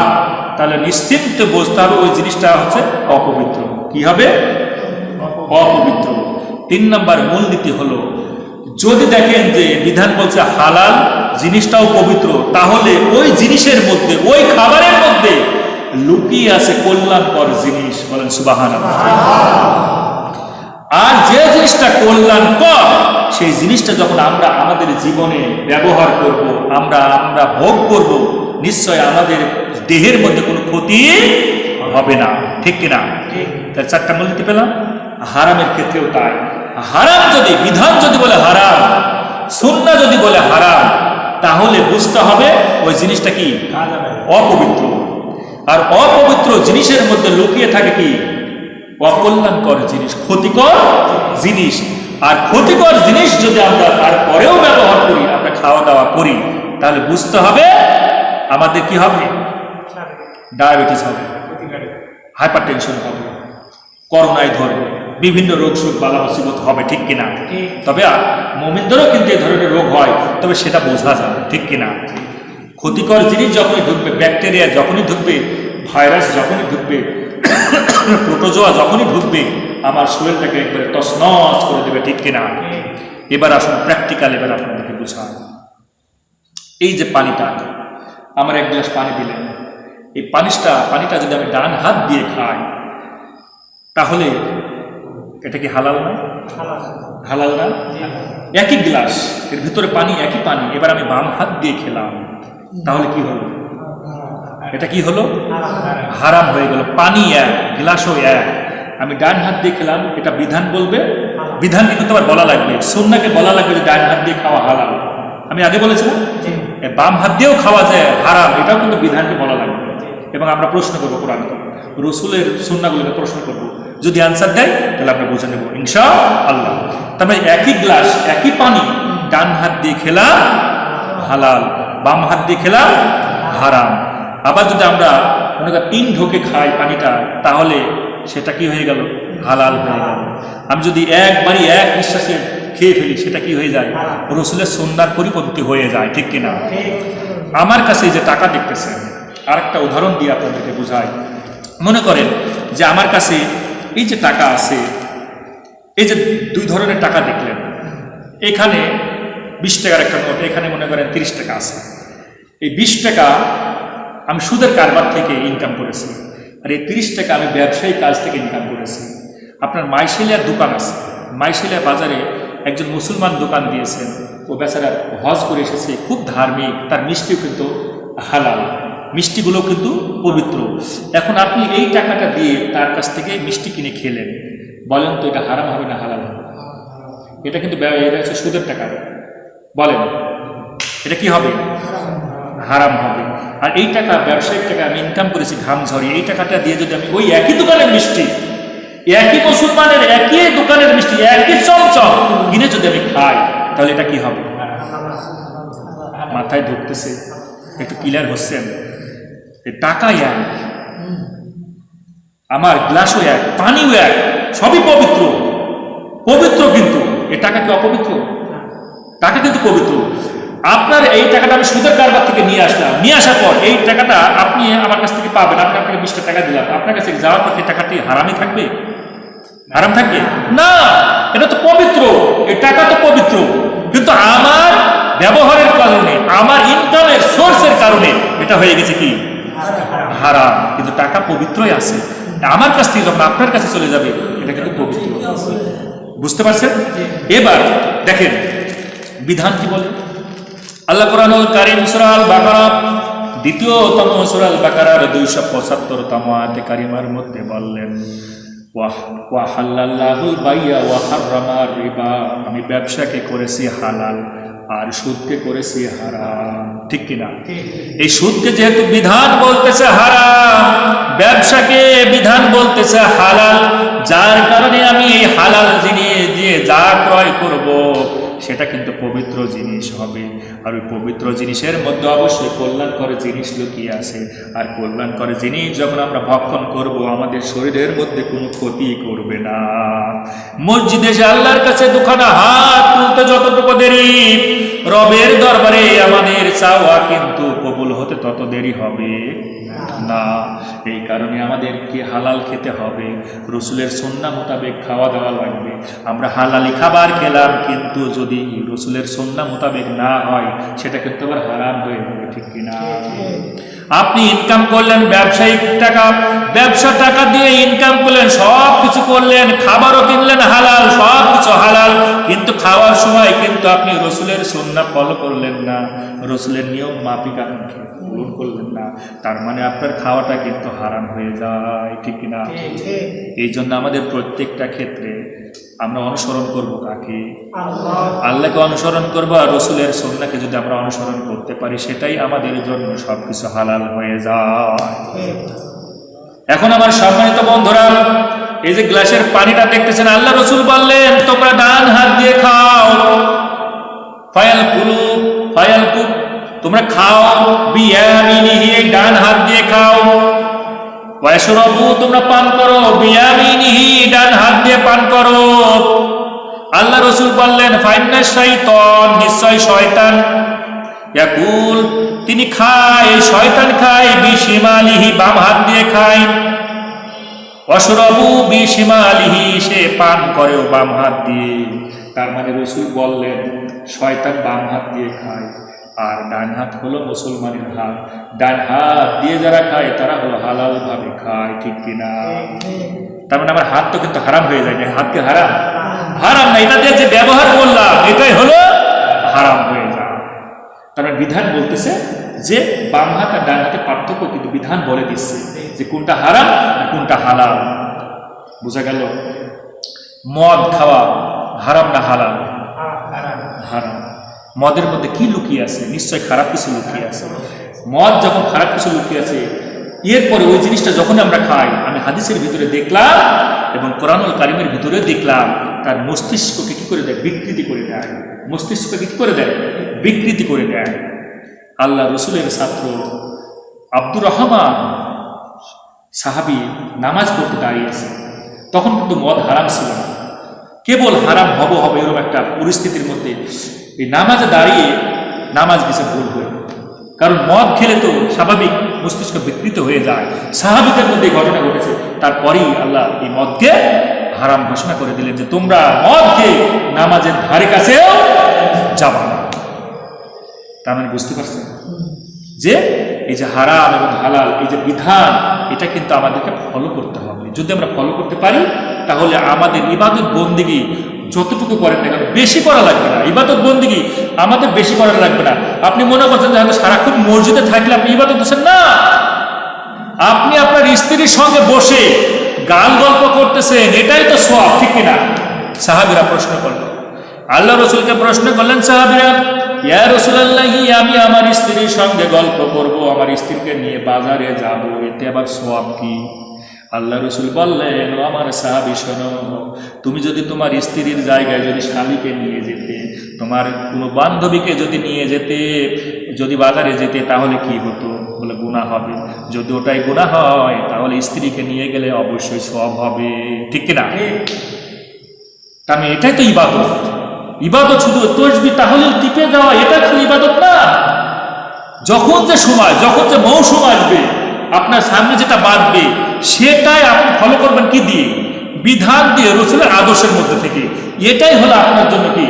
তাহলে নিশ্চিন্তে বুঝতে হবে ওই জিনিসটা হচ্ছে অপবিত্র। কি হবে? অপবিত্র। 3 নম্বর মূলনীতি হলো, যদি দেখেন যে বিধান বলছে হালাল, জিনিসটাও পবিত্র, তাহলে ওই জিনিসের মধ্যে, ওই খাবারের মধ্যে লুকিয়ে আছে কল্যাণকর জিনিস, বলেন সুবহানাল্লাহ। আর যে জিনিসটা কল্যাণকর, সেই জিনিসটা যখন আমরা আমাদের জীবনে ব্যবহার করব, আমরা ভোগ করব, নিশ্চয় আমাদের দেহের মধ্যে কোনো ক্ষতি হবে না, ঠিক কিনা? তার 4টা মূলনীতি পেলাম। হারামের ক্ষেত্রেও তাই। হারাম যদি, বিধান যদি বলে হারাম, সুন্নাহ যদি বলে হারাম, তাহলে বুঝতে হবে ওই জিনিসটা কি? অপবিত্র। আর অপবিত্র জিনিসের মধ্যে লুকিয়ে থাকে কি? অকল্যাণকর জিনিস, ক্ষতিকর জিনিস। আর ক্ষতিকর জিনিস যদি আমরা তারপরেও ব্যবহার করি, আমরা খাওয়া দাওয়া করি, তাহলে বুঝতে হবে আমাদের কি হবে? ডায়াবেটিস হবে, হাইপার টেনশন হবে, করোনায় ধরবে, বিভিন্ন রোগ শোক বালা মুসিবত হবে, ঠিক কিনা? তবে মুমিনদেরও কিন্তু এই ধরনের রোগ হয়, তবে সেটা বোঝা যায়, ঠিক কিনা? ক্ষতিকর জিনিস যখনই ঢুকবে, ব্যাকটেরিয়া যখনই ঢুকবে, ভাইরাস যখনই ঢুকবে, প্রোটোজোয়া যখনই ঢুকবে আমার শরীরটাকে একবারে তছনছ করে দেবে, ঠিক কিনা? এবার আসুন প্র্যাকটিক্যাল, এবার আপনাদেরকে বুঝান। এই যে পানিটা, আমার এক গ্লাস পানি দিলেন, এই পানিটা যদি আমি ডান হাত দিয়ে খাই তাহলে এটা কি হালাল না? হালাল না? একই গ্লাস, এর ভিতরে পানি, একই পানি, এবার আমি বাম হাত দিয়ে খেলাম, তাহলে কি হলো? এটা কি হলো? হারাম হয়ে গেল। পানি এক, গ্লাসও এক, আমি ডান হাত দিয়ে খেলাম, এটা বিধান বলবে, বিধানকে কিন্তু আবার বলা লাগবে, সুন্নাহকে বলা লাগবে যে ডান হাত দিয়ে খাওয়া হালাল। আমি আগে বলেছিলাম বাম হাত দিয়েও খাওয়া যায় হারাম, এটাও কিন্তু বিধানকে বলা লাগবে। এবং আমরা প্রশ্ন করবো কোরআন, রসুলের সুন্নাহগুলোকে প্রশ্ন করবো, যদি আনসার দেয় তাহলে আমরা বুঝে নেব ইনশাআল্লাহ। তবে একই গ্লাস, একই পানি, ডান হাত দিয়ে খেলাম হালাল, বাম হাত দিয়ে খেলাম হারাম। আবার যদি আমরা মনে করি 3 ঢোকে খাই পানিটা, তাহলে সেটা কি হয়ে গেল? হালাল হয়ে গেল। আমি যদি একবারই এক নিঃশ্বাসে খেয়ে ফেলি, সেটা কি হয়ে যায়? রসুলের সুন্নাহর পরিপন্থী হয়ে যায়, ঠিক কিনা? আমার কাছে এই যে টাকা দেখতেছেন, আর একটা উদাহরণ দিয়ে আপনাদেরকে বুঝাই। মনে করেন যে আমার কাছে এই যে টাকা আছে, এই যে 2 ধরনের টাকা দেখলেন, এখানে 20 টাকার একটা নোট, এখানে মনে করেন 30 টাকা আছে। এই 20 টাকা আমি সুদের কারবার থেকে ইনকাম করেছি, আর এই 30 টাকা আমি ব্যবসায়ী কাজ থেকে ইনকাম করেছি। আপনার মাইশিলিয়ার দোকান আছে, মাইশিলিয়া বাজারে একজন মুসলমান দোকান দিয়েছেন, ও বেচারা হজ করে এসেছে, খুব ধার্মিক, তার মিষ্টিও কিন্তু হালাল, মিষ্টিগুলো কিন্তু পবিত্র। এখন আপনি এই টাকাটা দিয়ে তার কাছ থেকে মিষ্টি কিনে খেলেন, বলেন তো এটা হারাম হবে না হালাল হবে? এটা কিন্তু এটা হচ্ছে সুদের টাকা, বলেন এটা কি হবে? হারাম হবে। আর এই টাকা ব্যবসায়িক টাকা আমি ইনকাম করেছি ঘাম ঝরিয়ে, এই টাকাটা দিয়ে যদি আমি ওই একই দোকানের মিষ্টি, একই মুসলমানের একই দোকানের মিষ্টি, একই চমচম কিনে যদি আমি খাই, তাহলে এটা কি হবে? মাথায় ঢুকতেছে? একটু ক্লিয়ার হচ্ছেন? টাকা এক, আমার গ্লাসও এক, পানিও এক, সবই পবিত্র, পবিত্র, কিন্তু এই টাকা কি অপবিত্র? টাকা কিন্তু পবিত্র। আপনার এই টাকাটা আমি সুদের কারবার থেকে নিয়ে আসলাম, নিয়ে আসার পর এই টাকাটা আপনি আমার কাছ থেকে পাবেন, আপনি আপনাকে 20 টাকা দিলাম, আপনার কাছে যাওয়ার পর এই টাকাটি হারামই থাকবে? হারাম থাকবে না, এটা তো পবিত্র, এই টাকা তো পবিত্র, কিন্তু আমার ব্যবহারের কারণে, আমার ইনকামের সোর্সের কারণে এটা হয়ে গেছে কি? হারাম। কিন্তু টাকা পবিত্রই আছে, আমার কাছ থেকে যখন আপনার কাছে চলে যাবে এটা কিন্তু পবিত্র। বুঝতে পারছেন? এবার দেখেন বিধান কি বলে। আল্লাহ কুরআনুল কারীম সূরা আল বাকারা, দ্বিতীয়তম সূরা আল বাকারার 275তম আয়াতে কারিমার মধ্যে বললেন, ওয়া হালাল্লাহুল বাইয়া ওয়া হারামার রিবা, আমি ব্যবসাকে করেছি হালাল আর সুদকে করেছি হারাম, ঠিক কিনা? এই সুদকে যেহেতু বিধান বলতেছে হারাম, ব্যবসাকে বিধান বলতেছে হালাল, যার কারণে আমি এই হালাল জিনিস দিয়ে যা ক্রয় করব সেটা কিন্তু পবিত্র জিনিস হবে। আর ওই পবিত্র জিনিসের মধ্যে অবশ্যই কল্যাণকর জিনিস লুকিয়ে আছে, আর কল্যাণকর জিনিস যখন আমরা ভক্ষণ করব আমাদের শরীরের মধ্যে কোনো ক্ষতি করবে না। মসজিদে এসে আল্লাহর কাছে দুখানা হাত তুলতে যতটুকু দেরি, রবের দরবারে আমাদের চাওয়া কিন্তু কবুল হতে তত দেরি হবে না। এই কারণে আমাদেরকে হালাল খেতে হবে, রসুলের সুন্নাহ মোতাবেক খাওয়া দাওয়া লাগবে। আমরা হালালি খাবার খেলাম, কিন্তু যদি রসুলের সুন্নাহ মোতাবেক না হয় সেটা কিন্তু আবার হারাম হয়ে যাবে, ঠিক কিনা? আপনি ইনকাম করলেন ব্যবসায়িক টাকা, ব্যবসা টাকা দিয়ে ইনকাম করলেন, সব কিছু করলেন, খাবারও কিনলেন হালাল, সব কিছু হালাল, কিন্তু খাওয়ার সময় কিন্তু আপনি রসুলের সুন্নাহ ফলো করলেন না, রসুলের নিয়ম মাফিক পূরণ করলেন না, তার মানে আপনার খাওয়াটা কিন্তু হারাম হয়ে যায়, ঠিক কিনা? এই জন্য আমাদের প্রত্যেকটা ক্ষেত্রে আমরা অনুসরণ করব কাকে? আল্লাহকে অনুসরণ করব, আর রসুলের সুন্নাহকে যদি আমরা অনুসরণ করতে পারি সেটাই আমাদের জন্য সবকিছু হালাল হয়ে যায়। এখন আমার সম্মানিত বন্ধুরা, এই যে গ্লাসের পানিটা দেখতেছেন, আল্লাহ রসুল বললেন তোমরা ডান হাত দিয়ে খাও, ফায়ালকুলু, তোমরা খাও, বিয়ামিনিহি, ডান হাত দিয়ে খাও, ওয়াশরাবু, তোমরা পান করো, বিয়ামিনিহি, ডান হাত দিয়ে পান করো। আল্লাহ রসুল বললেন ফাইন্না শাইতান, নিশ্চয় শয়তান, ইয়াকুল, তিনি খায়, শয়তান খায়, বিশিমালিহি, বাম হাত দিয়ে খায়, ওয়াশরাবু বিশিমালিহি, সে পান করেও বাম হাত দিয়ে। তার মানে রাসূল বললেন শয়তান বাম হাত দিয়ে খায়, আর ডান হাত হলো মুসলমানের হাত। ডান হাত দিয়ে যারা খায় তারা হলো হালাল ভাবে খায়, ঠিক কিনা? তার মানে আমার হাত তো কিন্তু হারাম হয়ে যায় না। হাতকে হারাম হারাম না, এটা দিয়ে যে ব্যবহার করলাম এটাই হলো হারাম হয়ে যায়। তার মানে বিধান বলতেছে যে বাম হাত আর ডান হাতে পার্থক্য, কিন্তু বিধান বলে দিচ্ছে যে কোনটা হারাম আর কোনটা হালাল। বোঝা গেল? মদ খাওয়া হারাম না হালাল? হারাম। মদের মধ্যে কি লুকিয়ে আছে? নিশ্চয় খারাপ কিছু লুকিয়ে আছে। মদ যখন খারাপ কিছু লুকিয়ে আছে, এরপরে ওই জিনিসটা যখন আমরা খাই, আমি হাদিসের ভিতরে দেখলাম এবং কোরআনুল কারিমের ভিতরে দেখলাম, তার মস্তিষ্ককে কি করে দেয়? বিকৃতি করে দেয়। মস্তিষ্ককে কি করে দেয়? বিকৃতি করে দেয়। আল্লাহ রসুলের ছাত্র আব্দুর রহমান সাহাবী নামাজ পড়তে দাঁড়িয়েছে, তখন কিন্তু মদ হারাম ছিল না। কেবল হারাম হবে এরকম একটা পরিস্থিতির মধ্যে এই নামাজে দাঁড়িয়ে নামাজ গেছে ভুল হয়ে। কারণ মদ খেলে তো স্বাভাবিক মস্তিষ্ক বিকৃত হয়ে যায়। সাহাবীদের মধ্যে এই ঘটনা ঘটেছে। তারপরেই আল্লাহ এই মদকে হারাম ঘোষণা করে দিলেন যে তোমরা মদ খেয়ে নামাজের ধারে কাছেও যাবা না। তার মানে বুঝতে পারছেন যে এই যে হারাম এবং হালাল, এই যে বিধান, এটা কিন্তু আমাদেরকে ফলো করতে হবে। যদি আমরা ফলো করতে পারি তাহলে আমাদের ইবাদত বন্দেগী যতটুকু করেন না কেন বেশি করা লাগবে না। ইবাদত বন্দেগী আমাদের বেশি করা লাগবে না। আপনি মনে করছেন যে হয়তো সারাক্ষণ মসজিদে থাকলে আপনি ইবাদত করছেন না, আপনি আপনার স্ত্রীর সঙ্গে বসে গান গল্প করতেছেন, এটাই তো সওয়াব, ঠিক কিনা? সাহাবীরা প্রশ্ন করলেন, আল্লাহ রসুলকে প্রশ্ন করলেন সাহাবীরা, ইয়া রাসূলুল্লাহ, আমি আমার স্ত্রীর সঙ্গে গল্প করব, আমার স্ত্রীকে নিয়ে বাজারে যাব, এতে আবার সওয়াব কি? আল্লাহ রসুল বললেন, ও আমার সাহাবী শোনো, তুমি যদি তোমার স্ত্রীর জায়গায় যদি স্বামীকে নিয়ে যেতে, তোমার কোনো বান্ধবীকে যদি নিয়ে যেতে, যদি বাজারে যেতে, তাহলে কি হতো? বলে গুনাহ হবে। যদি ওটাই গুনাহ হয় তাহলে স্ত্রীকে নিয়ে গেলে অবশ্যই সওয়াব হবে, ঠিক কিনা? কারণ এটাই তো ইবাদত। ইবাদত শুধু তাসবিহ তাহলিল টিপে যাওয়া, এটা তো ইবাদত না। যখন যে সময়, যখন যে মৌসুম আসবে, আপনার সামনে যেটা বাঁধবে সেটাই আপনি ফলো করবেন কি দিয়ে? বিধান দিয়ে, রাসূলের আদর্শের মধ্যে থেকে। এটাই হলো আপনার জন্য কি?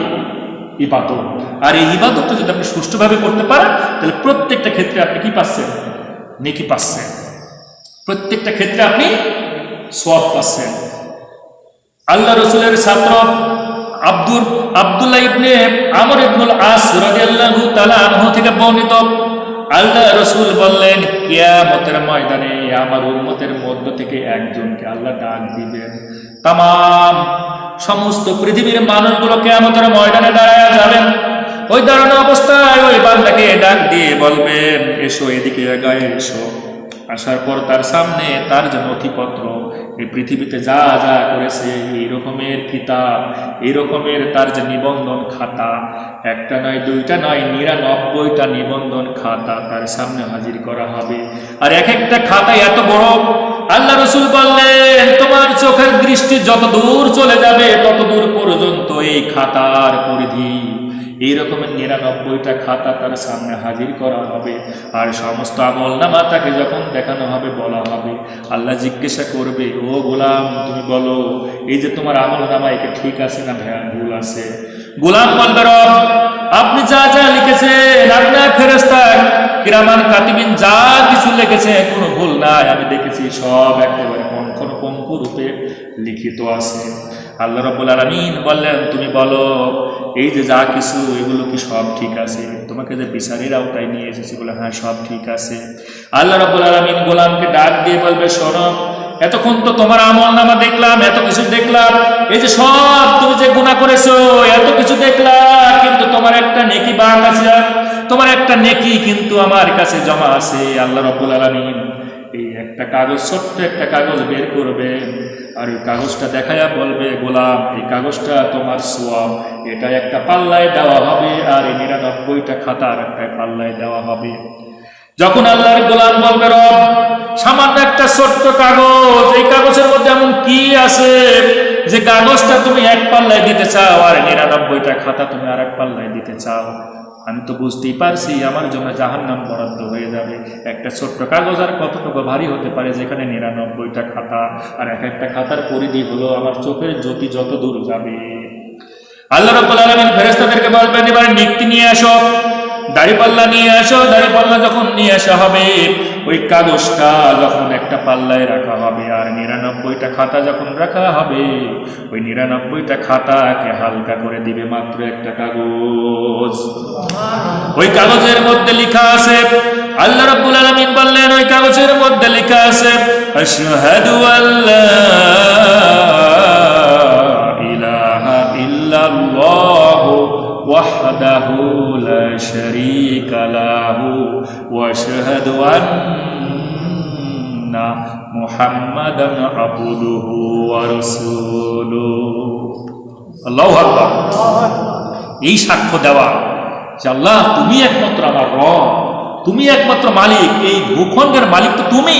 ইবাদত। আর এই ইবাদতটা যদি আপনি সুষ্ঠুভাবে করতে পারেন তাহলে প্রত্যেকটা ক্ষেত্রে আপনি কি পাচ্ছেন? নেকি পাচ্ছেন। প্রত্যেকটা ক্ষেত্রে আপনি সওয়াব পাচ্ছেন। আল্লাহ রসুলের ছাত্র আব্দুল্লাহ ইবনে আমর ইবনুল আস রাদিয়াল্লাহু তাআলা আনহু থেকে বর্ণিত, আল্লাহ রসুল বললেন, কিয়ামতের ময়দানে আমার উম্মতের মধ্য থেকে একজনকে আল্লাহ ডাক দিবেন। তামাম সমস্ত পৃথিবীর মানুষগুলো কিয়ামতের ময়দানে দাঁড়ায় যাবেন। ওই দাঁড়ানো অবস্থায় ওই বান্দাকে ডাক দিয়ে বলবেন, এসো, এদিকে গায়ে এসো। আসার পর তার সামনে তার যে নথিপত্র, এই পৃথিবীতে যা যা করেছে এই রকমের কিতাব, এই রকমের তার যে নিবন্ধন খাতা, একটা নয়, দুইটা নয়, 99টা নিবন্ধন খাতা তার সামনে হাজির করা হবে। আর এক একটা খাতা এত বড়, আল্লাহ রসুল বললেন, তোমার চোখের দৃষ্টি যত দূর চলে যাবে তত দূর পর্যন্ত এই খাতার পরিধি। এই রকমের 99টা খাতা তার সামনে হাজির করা হবে। আর সমস্ত আমল নামা তাকে যখন দেখানো হবে, বলা হবে, আল্লাহ জিজ্ঞাসা করবে, ও গোলাম তুমি বলো, এই যে তোমার আমল নামা, এটা ঠিক আছে না ভুল আছে? গোলাম বলবে, রব আপনি যা যা লিখেছেন, আপনার ফেরেশতা কিরামান কাতিবিন যা কিছু লিখেছে কোনো ভুল নাই, আমি দেখেছি সব একেবারে পুঙ্খানুপুঙ্খ রূপে লিখিত আছে। আল্লাহ রাব্বুল আলামিন বললেন, তুমি বলো এই যে যা কিছু এগুলো কি সব ঠিক আছে? তোমাকে যে বিচারের আওতায় নিয়ে এসেছে, বলে হ্যাঁ সব ঠিক আছে। আল্লাহ রাব্বুল আলামিন গোলামকে ডাক দিয়ে বলবে, শোনো, এতক্ষণ তো তোমার আমল নামা দেখলাম, এত কিছু দেখলাম, এই যে সব তুমি যে গুনাহ করেছো এত কিছু দেখলাম, কিন্তু তোমার একটা নেকি বাক আছে, তোমার একটা নেকি কিন্তু আমার কাছে জমা আছে। আল্লাহ রাব্বুল আলামিন এই একটা কাগজ, ছোট্ট একটা কাগজ বের করবে, আর ওই কাগজটা দেখাইয়া বলবে, গোলাম এই কাগজটা তোমার সওয়াব, এটা একটা পাল্লায় দেওয়া হবে, আর এই 99টা খাতা আর একটা পাল্লায় দেওয়া হবে। যখন আল্লাহর গোলাম বলবে, রব সামান্য একটা ছোট্ট কাগজ, এই কাগজের মধ্যে এমন কি আছে যে কাগজটা তুমি এক পাল্লায় দিতে চাও আর 99টা খাতা তুমি আর এক পাল্লায় দিতে চাও? আমি তো বুঝতেই পারছি আমার জন্য জাহান্নাম বরাদ্দ হয়ে যাবে। একটা ছোট্ট কাগজ আর কতটুকু ভারী হতে পারে, যেখানে 99টা খাতা, আর এক একটা খাতার পরিধি হলো আমার চোখের জ্যোতি যত দূর যাবে। আল্লাহ রাব্বুল আলামিন ফেরেশতাদেরকে বলবেন, এবারে নিক্তি নিয়ে আসো, দাড়িপাল্লা নিয়ে আসো। দাড়িপাল্লা যখন নিয়ে আসা হবে, ওই কাগজটা যখন একটা পাল্লায় রাখা হবে, আর 99টা খাতা যখন রাখা হবে, ওই 99টা খাতাকে হালকা করে দিবে মাত্র একটা কাগজ। ওই কাগজের মধ্যে লেখা আছে, আল্লাহ রাব্বুল আলামিন বললেন, ওই কাগজের মধ্যে লেখা আছে, আশহাদু আল্লা ইলাহা ইল্লাল্লাহু ওয়াহদাহু লা শারীকা লাহু ওয়া আশহাদু আন্না মুহাম্মাদান আবদুহু ওয়া রাসূলুহু। আল্লাহু আকবার। এই সাক্ষ্য দেওয়া যে আল্লাহ তুমি একমাত্র আমার রব, তুমি একমাত্র মালিক, এই ভূখণ্ডের মালিক তো তুমি,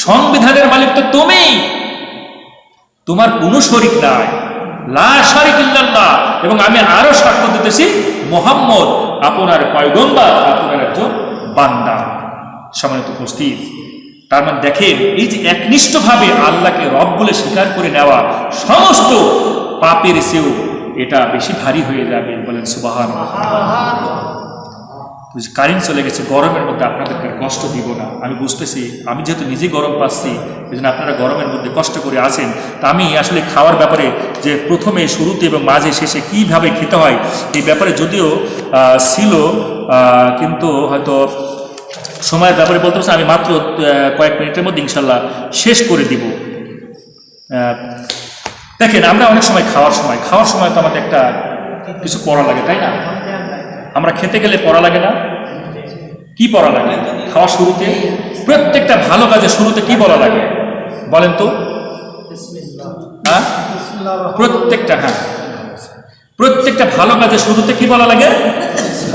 সংবিধানের মালিক তো তুমি, তোমার কোনো শরীক নাই, লা শারিকা ইল্লাল্লাহ। এবং আমি আরো সাক্ষ্য দিতেছি মুহাম্মদ আপনার পয়গম্বর, আপনার একজন বান্দা। সম্মানিত উপস্থিত, তার মানে দেখেন, এই যে একনিষ্ঠভাবে আল্লাহকে রব বলে স্বীকার করে নেওয়া, সমস্ত পাপের চেয়েও এটা বেশি ভারী হয়ে যাবে। বলেন সুবহানাল্লাহ। কারেন্ট চলে গেছে, গরমের মধ্যে আপনাদেরকে কষ্ট দিব না, আমি বুঝতেছি। আমি যেহেতু নিজে গরম পাচ্ছি, এই জন্য আপনারা গরমের মধ্যে কষ্ট করে আছেন। তা আমি আসলে খাওয়ার ব্যাপারে, যে প্রথমে, শুরুতে এবং মাঝে শেষে কীভাবে খেতে হয়, এই ব্যাপারে যদিও ছিল, কিন্তু হয়তো সময়ের ব্যাপারে বলতে পারছি, আমি মাত্র কয়েক মিনিটের মধ্যে ইনশাল্লাহ শেষ করে দিব। দেখেন, আমরা অনেক সময় খাওয়ার সময় তো আমাদের একটা কিছু পড়া লাগে, তাই না? আমরা খেতে গেলে পড়া লাগে না? কি পড়া লাগে? খাওয়ার শুরুতে, প্রত্যেকটা ভালো কাজের শুরুতে কি বলা লাগে বলেন তো? হ্যাঁ, প্রত্যেকটা ভালো কাজের শুরুতে কি বলা লাগে?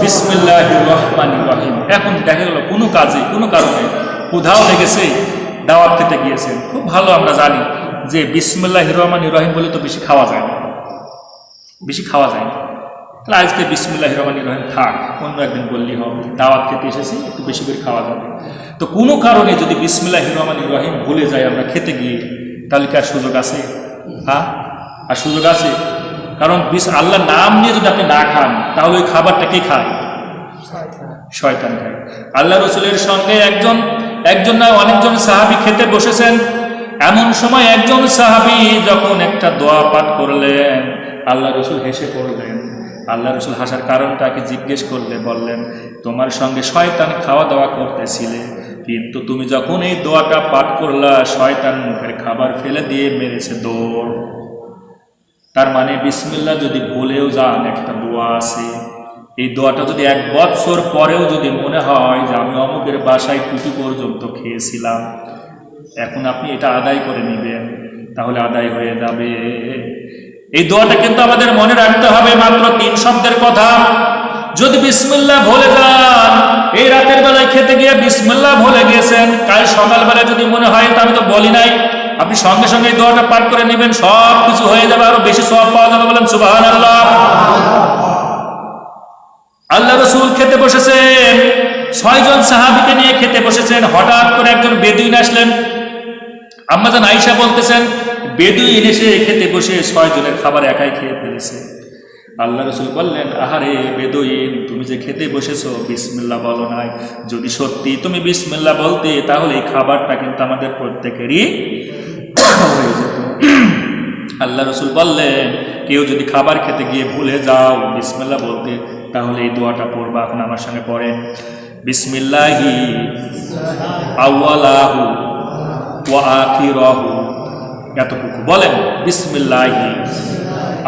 বিসমিল্লাহির রহমানির রহিম। এখন দেখা গেল কোনো কাজে, কোনো কারণে ক্ষুধাও লেগেছে, দাওয়াত খেতে গিয়েছেন, খুব ভালো আমরা জানি যে বিসমিল্লাহির রহমানির রহিম বলে তো বেশি খাওয়া যায় না, তাহলে আজকে বিসমিল্লাহির রহমানির রহিম থাক, অন্য একদিন বললেই হবে। দাওয়াত খেতে এসেছি, একটু বেশি করে খাওয়া যাবে। তো কোনো কারণে যদি বিসমিল্লাহির রহমানির রহিম ভুলে যাই আমরা খেতে গিয়ে, তাহলে কি আর সুযোগ আছে? হ্যাঁ, আর সুযোগ আছে। কারণ আল্লাহর নাম নিয়ে যদি আপনি না খান, তাহলে ওই খাবারটা কে খায়? শয়তান খায়। আল্লাহ রসুলের সঙ্গে একজন না অনেকজন সাহাবী খেতে বসেছেন। এমন সময় একজন সাহাবী যখন একটা দোয়া পাঠ করলেন, আল্লাহ রসুল হেসে পড়লেন। আল্লাহ রসুল হাসার কারণটাকে জিজ্ঞেস করলে বললেন, তোমার সঙ্গে শয়তান খাওয়া দাওয়া করতেছিলে, কিন্তু তুমি যখন এই দোয়াটা পাঠ করলা, শয়তান মুখের খাবার ফেলে দিয়ে মেরেছে দৌড়। তার মানে বিসমিল্লাহ যদি ভুলেও যান, একটা দোয়া আছে, এই দোয়াটা যদি 1 বছর পরেও যদি মনে হয় যে আমি অমুকের বাসায় টুটি পর্যন্ত খেয়েছিলাম, এখন আপনি এটা আদায় করে নেবেন, তাহলে আদায় হয়ে যাবে। এই দোয়াটা কিন্তু আমাদের মনে রাখতে হবে, মাত্র 3 শব্দের কথা। যদি বিসমিল্লাহ ভুলে যান, এই রাতের বেলায় খেতে গিয়ে বিসমিল্লাহ ভুলে গিয়েছেন, কাল সকালবেলা যদি মনে হয় তা আমি তো বলি নাই, আপনি সঙ্গে সঙ্গে এই দোয়াটা পাঠ করে নেবেন, সব কিছু হয়ে যাবে, আরো বেশি সওয়াব পাওয়া যাবে। বলেন সুবহানাল্লাহ। আল্লাহ রাসূল খেতে বসেছেন, 6 জন সাহাবীকে নিয়ে খেতে বসেছেন। হঠাৎ করে একজন বেদুইন আসলেন। আম্মা জান আয়েশা বলতেছেন, বেদুইন এসে খেতে বসে 6 জনের খাবার একাই খেয়ে ফেলেছে। আল্লাহ রাসূল বললেন, আহারে বেদুইন, তুমি যে খেতে বসেছো বিসমিল্লাহ বলো নাই, যদি সত্যি তুমি বিসমিল্লাহ বলতে, তাহলে এই খাবারটা কিন্তু আমাদের প্রত্যেকেরই হয়ে যেত। আল্লাহ রাসূল বললেন, কেউ যদি খাবার খেতে গিয়ে ভুলে যাও বিসমিল্লাহ বলতে, তাহলে এই দোয়াটা পড়বা। এখন আমার সঙ্গে পড়েন, বিসমিল্লাহি আউয়ালাহু ওয়া আখিরাহু। এতটুকু বলেন, বিসমিল্লাহি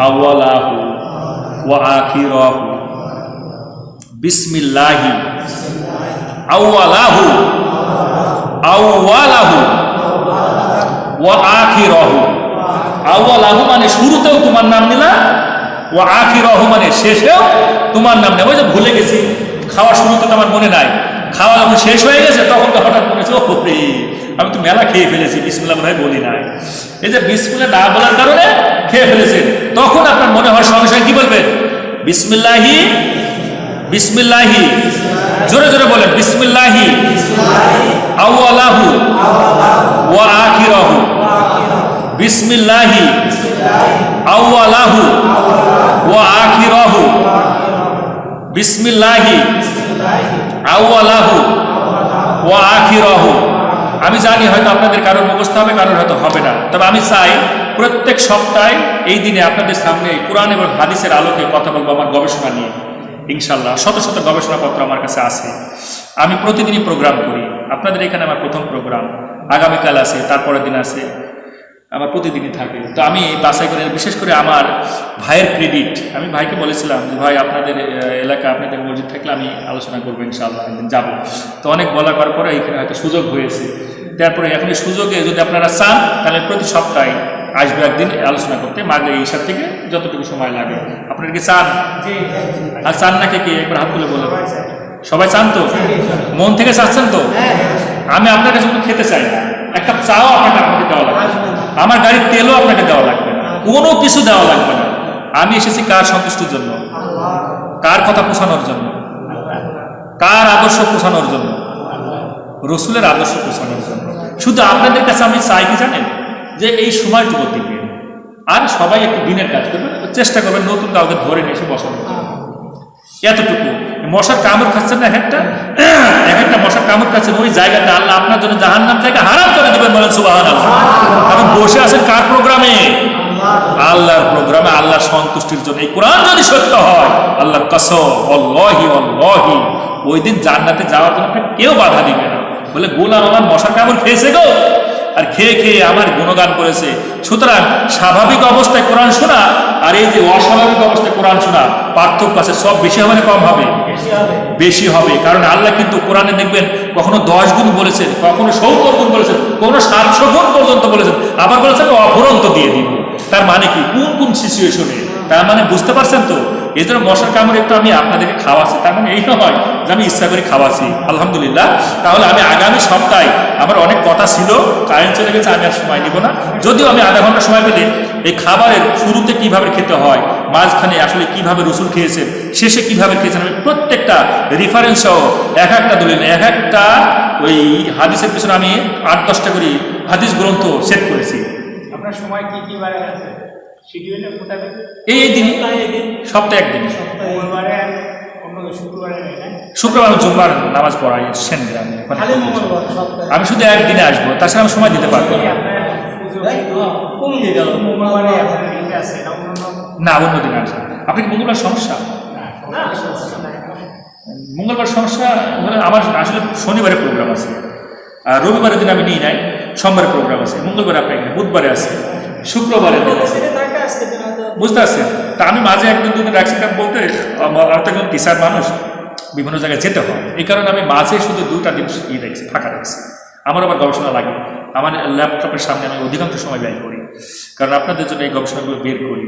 আউয়ালাহু ওয়া আখিরাহু, বিসমিল্লাহি আউয়ালাহু ওয়া আখিরাহু। আউয়ালাহু মানে শুরুতেও তোমার নাম নিলা, ওয়া আখিরাহু মানে শেষেও তোমার নাম নেব। ওই যে ভুলে গেছি, খাওয়া শুরুতে তো আমার মনে নাই, খাওয়া যখন শেষ হয়ে গেছে তখন তো হঠাৎ মনে হচ্ছে, ও আমি তো মেলা খেয়ে ফেলেছি, বিসমিল্লাহ মনে হয় বলি নাই। এই যে বিসমিল্লাহ না বলার কারণে খেয়ে ফেলেছেন, তখন আপনার মনে হয় সঙ্গে সঙ্গে কি বলবেন? বিসমিল্লাহি বিসমিল্লাহি, জোরে জোরে বলেন, বিসমিল্লাহি আউয়ালাহু ওয়া আখিরাহু, বিসমিল্লাহি আউয়ালাহু ওয়া আখিরাহু, বিসমিল্লাহি আউয়ালাহু ওয়া আখিরাহু। আমি জানি হয়তো আপনাদের কারোর মুখস্থ হবে, কারোর হয়তো হবে না, তবে আমি চাই প্রত্যেক সপ্তাহে এই দিনে আপনাদের সামনে কোরআন এবং হাদিসের আলোকে কথা বলবো আমার গবেষণা নিয়ে। ইনশাল্লাহ শত শত গবেষণাপত্র আমার কাছে আছে। আমি প্রতিদিনই প্রোগ্রাম করি। আপনাদের এখানে আমার প্রথম প্রোগ্রাম, আগামীকাল আছে, তারপরের দিন আছে, আমার প্রতিদিনই থাকে। তো আমি বাছাই করে, বিশেষ করে আমার ভাইয়ের ক্রেডিট, আমি ভাইকে বলেছিলাম যে ভাই আপনাদের এলাকা, আপনাদের মসজিদ থাকলে আমি আলোচনা করবো, ইনশাআল্লাহ একদিন যাবো। তো অনেক বলা করার পরে এখানে হয়তো সুযোগ হয়েছে। তারপরে এখন এই সুযোগে যদি আপনারা চান তাহলে প্রতি সপ্তাহে আসবে একদিন আলোচনা করতে, মাঝে হিসাব থেকে যতটুকু সময় লাগে। আপনারা কি চান? আর চান না কে কে একবার হাত তুলে বলেন। সবাই চান তো? মন থেকে চাচ্ছেন তো? আমি আপনার কাছে কোনো খেতে চাই না, একটা চাও আপনাকে আমাকে দেওয়া লাগবে, আমার গাড়ির তেলও আপনাকে দেওয়া লাগবে না, কোনো কিছু দেওয়া লাগবে না। আমি এসেছি কার সন্তুষ্টির জন্য? কার কথা পোষানোর জন্য? কার আদর্শ পোষানোর জন্য? রসুলের আদর্শ পোষানোর জন্য। শুধু আপনাদের কাছে আমি চাই কি জানেন, যে এই সময়টুকু দিবেন, আর সবাই একটু দিনের কাজ করবেন, চেষ্টা করবেন নতুন কাউকে ধরে নিয়ে এসে বসানোর জন্য। এতটুকু। মশার কামড় খাচ্ছেন না, এক একটা মশার কামড় খাচ্ছেন, ওই জায়গাটা আল্লাহ আপনার জন্য জাহান্নাম জায়গা হারাম করে দিবেন, বলেন সুবহানাল্লাহ। আপনি বসে আছেন কার প্রোগ্রামে? আল্লাহর প্রোগ্রামে, আল্লাহর সন্তুষ্টির জন্য। এই কোরআন যদি সত্য হয়, আল্লাহর কসম, ওয়াল্লাহি ওয়াল্লাহি, ওই দিন জান্নাতে যাওয়ার জন্য কেউ বাধা দিবে না। বলে গোলাম আমার মশার কামড় খেয়েছে গো, আর খেয়ে খেয়ে আমার গুণগান করেছে। সুতরাং স্বাভাবিক অবস্থায় কোরআন শোনা আর এই যে অস্বাভাবিক অবস্থায় কোরআন শোনা পার্থক্য আছে। সব বেশি হবে না কম হবে? বেশি হবে। কারণ আল্লাহ কিন্তু কোরআনে দেখবেন কখনো 10 গুণ বলেছেন, কখনো 70 গুণ বলেছেন, কখনো 700 গুণ পর্যন্ত বলেছেন, আবার বলেছেন অফুরন্ত দিয়ে দিব। তার মানে কি? কোন কোন সিচুয়েশনে? তার মানে বুঝতে পারছেন তো? এই জন্য মশার কামড় একটু আমি আপনাদেরকে খাওয়াচ্ছি, তার মানে এই নয় যে আমি ইচ্ছা করে খাওয়াচ্ছি। আলহামদুলিল্লাহ। তাহলে আমি আগামী সপ্তাহে, আমার অনেক কথা ছিল, কারেন্ট চলে গেছে, আমি আর সময় নিব না। যদিও আমি আধা ঘন্টা সময় পেলে এই খাবারের শুরুতে কিভাবে খেতে হয়, মাঝখানে আসলে কিভাবে রসুল খেয়েছেন, শেষে কিভাবে খেয়েছেন, আমি প্রত্যেকটা রেফারেন্স সহ এক একটা দলিল, এক একটা ওই হাদিসের পিছনে আমি 8-10টা করে হাদিস গ্রন্থ সেট করেছি। আপনার সময় কি কি বারে আছে? শিডিউলে মোটামুটি এই দিন, সপ্তাহে একদিন, মঙ্গলবারে আর অন্য শুক্রবারে নেই না? শুক্রবার জুম্মার নামাজ পড়াই সেন গ্রামে। আমি শুধু একদিনে আসবো, তাছাড়া আমি সময় দিতে পারবো না। মঙ্গলবারে আপনার লিঙ্ক আছে না? না, অন্য দিন আসবে। আপনি কি মঙ্গলবার সমস্যা? মঙ্গলবার সমস্যা হলে আমার আসলে শনিবারে প্রোগ্রাম আছে, আর রবিবারের দিন আমি নিই নাই, সোমবারে প্রোগ্রাম আছে, মঙ্গলবারে আপনার এখানে, বুধবারে আছে, শুক্রবারে দিন আছে। বুঝতে পারছেন? তা আমি মাঝে একদিন দুদিন রাখছি, কারণ বলতে আমার তো একজন টিচার মানুষ, বিভিন্ন জায়গায় যেতে হয়, এই কারণে আমি মাঝে শুধু 2টা দিন রাখছি, ফাঁকা রাখছি। আমার আবার গবেষণা লাগে, আমার ল্যাপটপের সামনে আমি অধিকাংশ সময় ব্যয় করি, কারণ আপনাদের জন্য এই গবেষণাগুলো বের করি।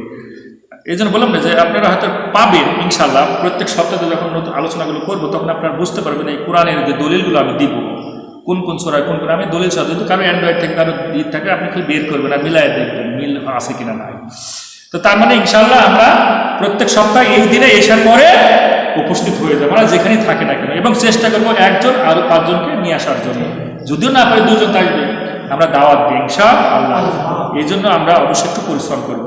এই জন্য বললাম না যে আপনারা হয়তো পাবেন ইনশাল্লাহ, প্রত্যেক সপ্তাহে যখন নতুন আলোচনাগুলো করবো তখন আপনারা বুঝতে পারবেন এই কোরআনের যে দলিলগুলো আমি দিব, কোন কোন সূরায় কোন কোন, আমি দলিল সহ যদি কারো অ্যান্ড্রয়েড থেকে কারো দিক থাকে আপনি খালি বের করবেন আর মিলাই দেখবেন মিল আছে কিনা নাই। তো তার মানে ইনশাল্লাহ আমরা প্রত্যেক সপ্তাহে এই দিনে এসার পরে উপস্থিত হয়ে যাবো, আমরা যেখানেই থাকে না কেন, এবং চেষ্টা করবো একজন আরো 5 জনকে নিয়ে আসার জন্য। যদিও না পারে 2 জন থাকবে, আমরা দাওয়াত দিই ইনশাআল্লাহ। এই জন্য আমরা অবশ্যই একটু পরিশ্রম করব।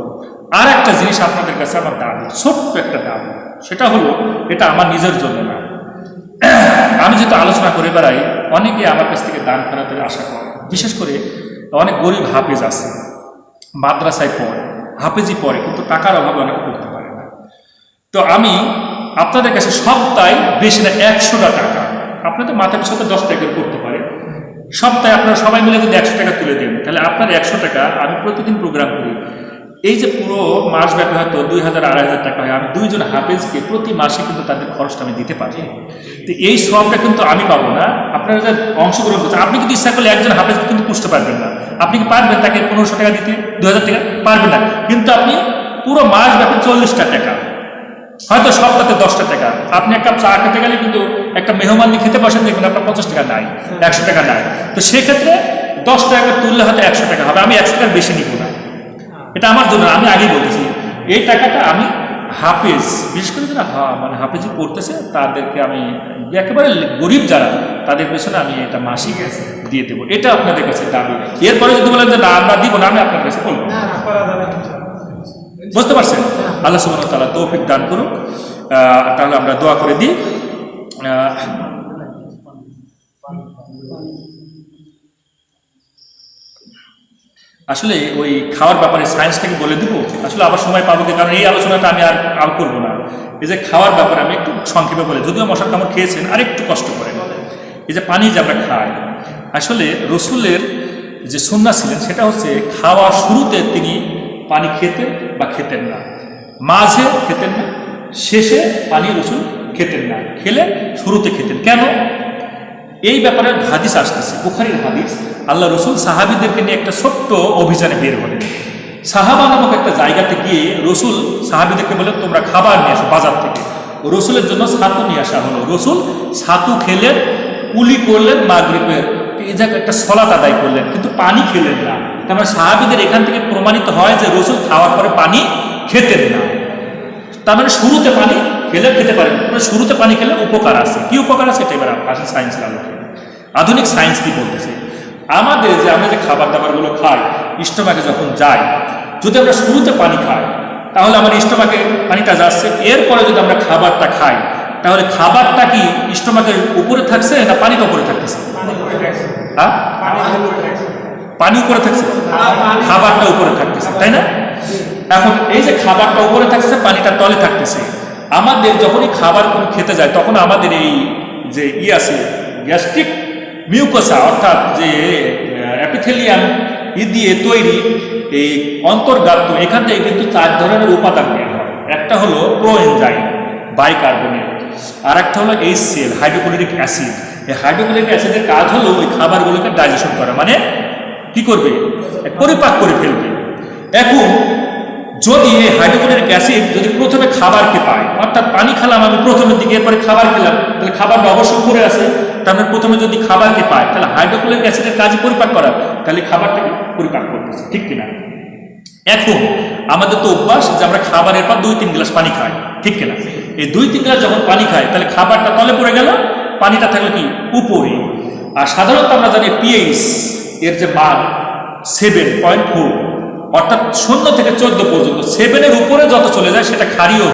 আর একটা জিনিস আপনাদের কাছে আমার দাবি, ছোট্ট একটা দাবি, সেটা হলো, এটা আমার নিজের জন্য না, আমি যেহেতু আলোচনা করে বেড়াই, অনেকে আমার কাছ থেকে দান ফেরাতে আশা করে। বিশেষ করে অনেক গরিব হাফেজ আছে, মাদ্রাসায় পড়ে, হাফেজি পড়ে, কিন্তু টাকার অভাবে অনেক পড়তে পারে না। তো আমি আপনাদের কাছে সপ্তাহে বেশি না 100টা টাকা, আপনাদের মাথা পিছু 10 টাকা করতে পারে, সপ্তাহে আপনারা সবাই মিলে যদি 100 টাকা তুলে দেন, তাহলে আপনার 100 টাকা আমি প্রতিদিন প্রোগ্রাম করি, এই যে পুরো মাস ব্যাপী হয়তো 2000-2500 টাকা হয়, আমি 2 জন হাফেজকে প্রতি মাসে কিন্তু তাদের খরচটা আমি দিতে পারি। তো এই সবটা কিন্তু আমি পাবো না, আপনারা যে অংশগ্রহণ করছেন। আপনি কিন্তু ইচ্ছা করলে একজন হাফেজকে কিন্তু পুষতে পারবেন না, আপনি কি পারবেন তাকে 1500 টাকা দিতে, 2000 টাকা? পারবেন না। কিন্তু আপনি পুরো মাস ব্যাপী 40টা টাকা, হয়তো সপ্তাহে 10টা টাকা, আপনি এক কাপ চা খেতে গেলে কিন্তু একটা মেহমান নিয়ে খেতে বসেন, দেখবেন আপনার 50 টাকা নাই, 100 টাকা নাই। তো সেক্ষেত্রে 10 টাকা তুললে হয়তো 100 টাকা হবে, আমি 100 টাকার বেশি নিব না। এটা আমার জন্য, আমি আগেই বলতেছি, এই টাকাটা আমি হাফেজ, বিশেষ করে যারা মানে হাফেজি পড়তেছে তাদেরকে আমি একেবারে গরিব যারা তাদের পেছনে আমি এটা মাসিক দিয়ে দেবো, এটা আপনাদের কাছে দাবি। এরপরে যদি বলেন যে না আমরা দিব না, আমি আপনার কাছে বলবো। বুঝতে পারছেন? আল্লাহ সুবহানাহু ওয়া তাআলা তৌফিক দান করুন। তাহলে আমরা দোয়া করে দিই। আসলে ওই খাওয়ার ব্যাপারে সায়েন্সটাকে বলে দিব, আসলে আবার সময় পাবো কি, কারণ এই আলোচনাটা আমি আর করবো না। এই যে খাওয়ার ব্যাপারে আমি একটু সংক্ষেপে বলে, যদিও মশার কামড় খেয়েছেন, আর একটু কষ্ট করেন। এই যে পানি যে আমরা খাই, আসলে রসুলের যে সুন্নাহ ছিলেন সেটা হচ্ছে খাওয়া শুরুতে তিনি পানি খেতেন বা খেতেন না, মাঝে খেতেন না, শেষে পানি রসুল খেতেন না, খেলে শুরুতে খেতেন। কেন? এই ব্যাপারে হাদিস আসতেছে, বুখারীর হাদিস। আল্লাহ রসুল সাহাবীদেরকে নিয়ে একটা ছোট্ট অভিযানে বের হলেন। সাহাবা নামক একটা জায়গাতে গিয়ে রসুল সাহাবীদেরকে বললেন তোমরা খাবার নিয়ে আসো বাজার থেকে। রসুলের জন্য ছাতু নিয়ে আসা হলো। রসুল ছাতু খেলেন, কুলি করলেন, মাগরিবের এই জায়গায় একটা সলাত আদায় করলেন, কিন্তু পানি খেলেন না। তার মানে সাহাবীদের এখান থেকে প্রমাণিত হয় যে রসুল খাওয়ার পরে পানি খেতেন না। তার মানে শুরুতে পানি খেলে খেতে পারেন, শুরুতে পানি খেলে উপকার আছে। কি উপকার আছে এটা এবার আসলে সায়েন্সের আলোকে, আধুনিক সায়েন্স কি বলতেছে। আমরা যে খাবার দাবারগুলো খাই, স্টোমাকে যখন যাই, যদি আমরা শুরুতে পানি খাই তাহলে আমার স্টোমাকে পানিটা যাচ্ছে। এরপরে যদি আমরা খাবারটা খাই তাহলে খাবারটা কি স্টোমাকের উপরে থাকছে না পানিটা উপরে থাকতেছে? হ্যাঁ, পানি উপরে থাকছে, খাবারটা উপরে থাকতেছে, তাই না? এখন এই যে খাবারটা উপরে থাকতেছে, পানিটা তলে থাকতেছে। আমাদের যখনই খাবার কোন খেতে যায় তখন আমাদের এই যে আছে গ্যাস্ট্রিক মিউকোসা, অর্থাৎ যে অ্যাপিথেলিয়াম দিয়ে তৈরি এই অন্তর্গাত্র, এখান থেকে কিন্তু 4 ধরনের উপাদান বের হয়। একটা হলো প্রোএনজাইম বাইকার্বনেট, আর একটা হলো HCl হাইড্রোক্লোরিক অ্যাসিড। এই হাইড্রোক্লোরিক অ্যাসিডের কাজ হলো ওই খাবারগুলোকে ডাইজেশন করা, মানে কি করবে, পরিপাক করে ফেলবে। এখন যদি এই হাইড্রোক্লোরিক অ্যাসিড যদি প্রথমে খাবারকে পায়, অর্থাৎ পানি খেলাম আমি প্রথমের দিকে, এরপরে খাবার খেলাম, তাহলে খাবারটা অবশ্যই উপরে আছে। তারপরে প্রথমে যদি খাবারকে পায় তাহলে হাইড্রোক্লোরিক অ্যাসিডের কাজ পরিপাক করা, তাহলে খাবারটাকে পরিপাক করতেছে, ঠিক কিনা? এখন আমাদের তো অভ্যাস যে আমরা খাবারের পর 2-3 গ্লাস পানি খাই, ঠিক কিনা? এই 2-3 গ্লাস যখন পানি খাই তাহলে খাবারটা তলে পড়ে গেল, পানিটা থাকলো কি উপরে। আর সাধারণত আমরা জানি পিএইচ এর যে মান 7.4, অর্থাৎ 0 থেকে 14 পর্যন্ত। 7-এর উপরে যত চলে যায় সেটা ক্ষারীয়।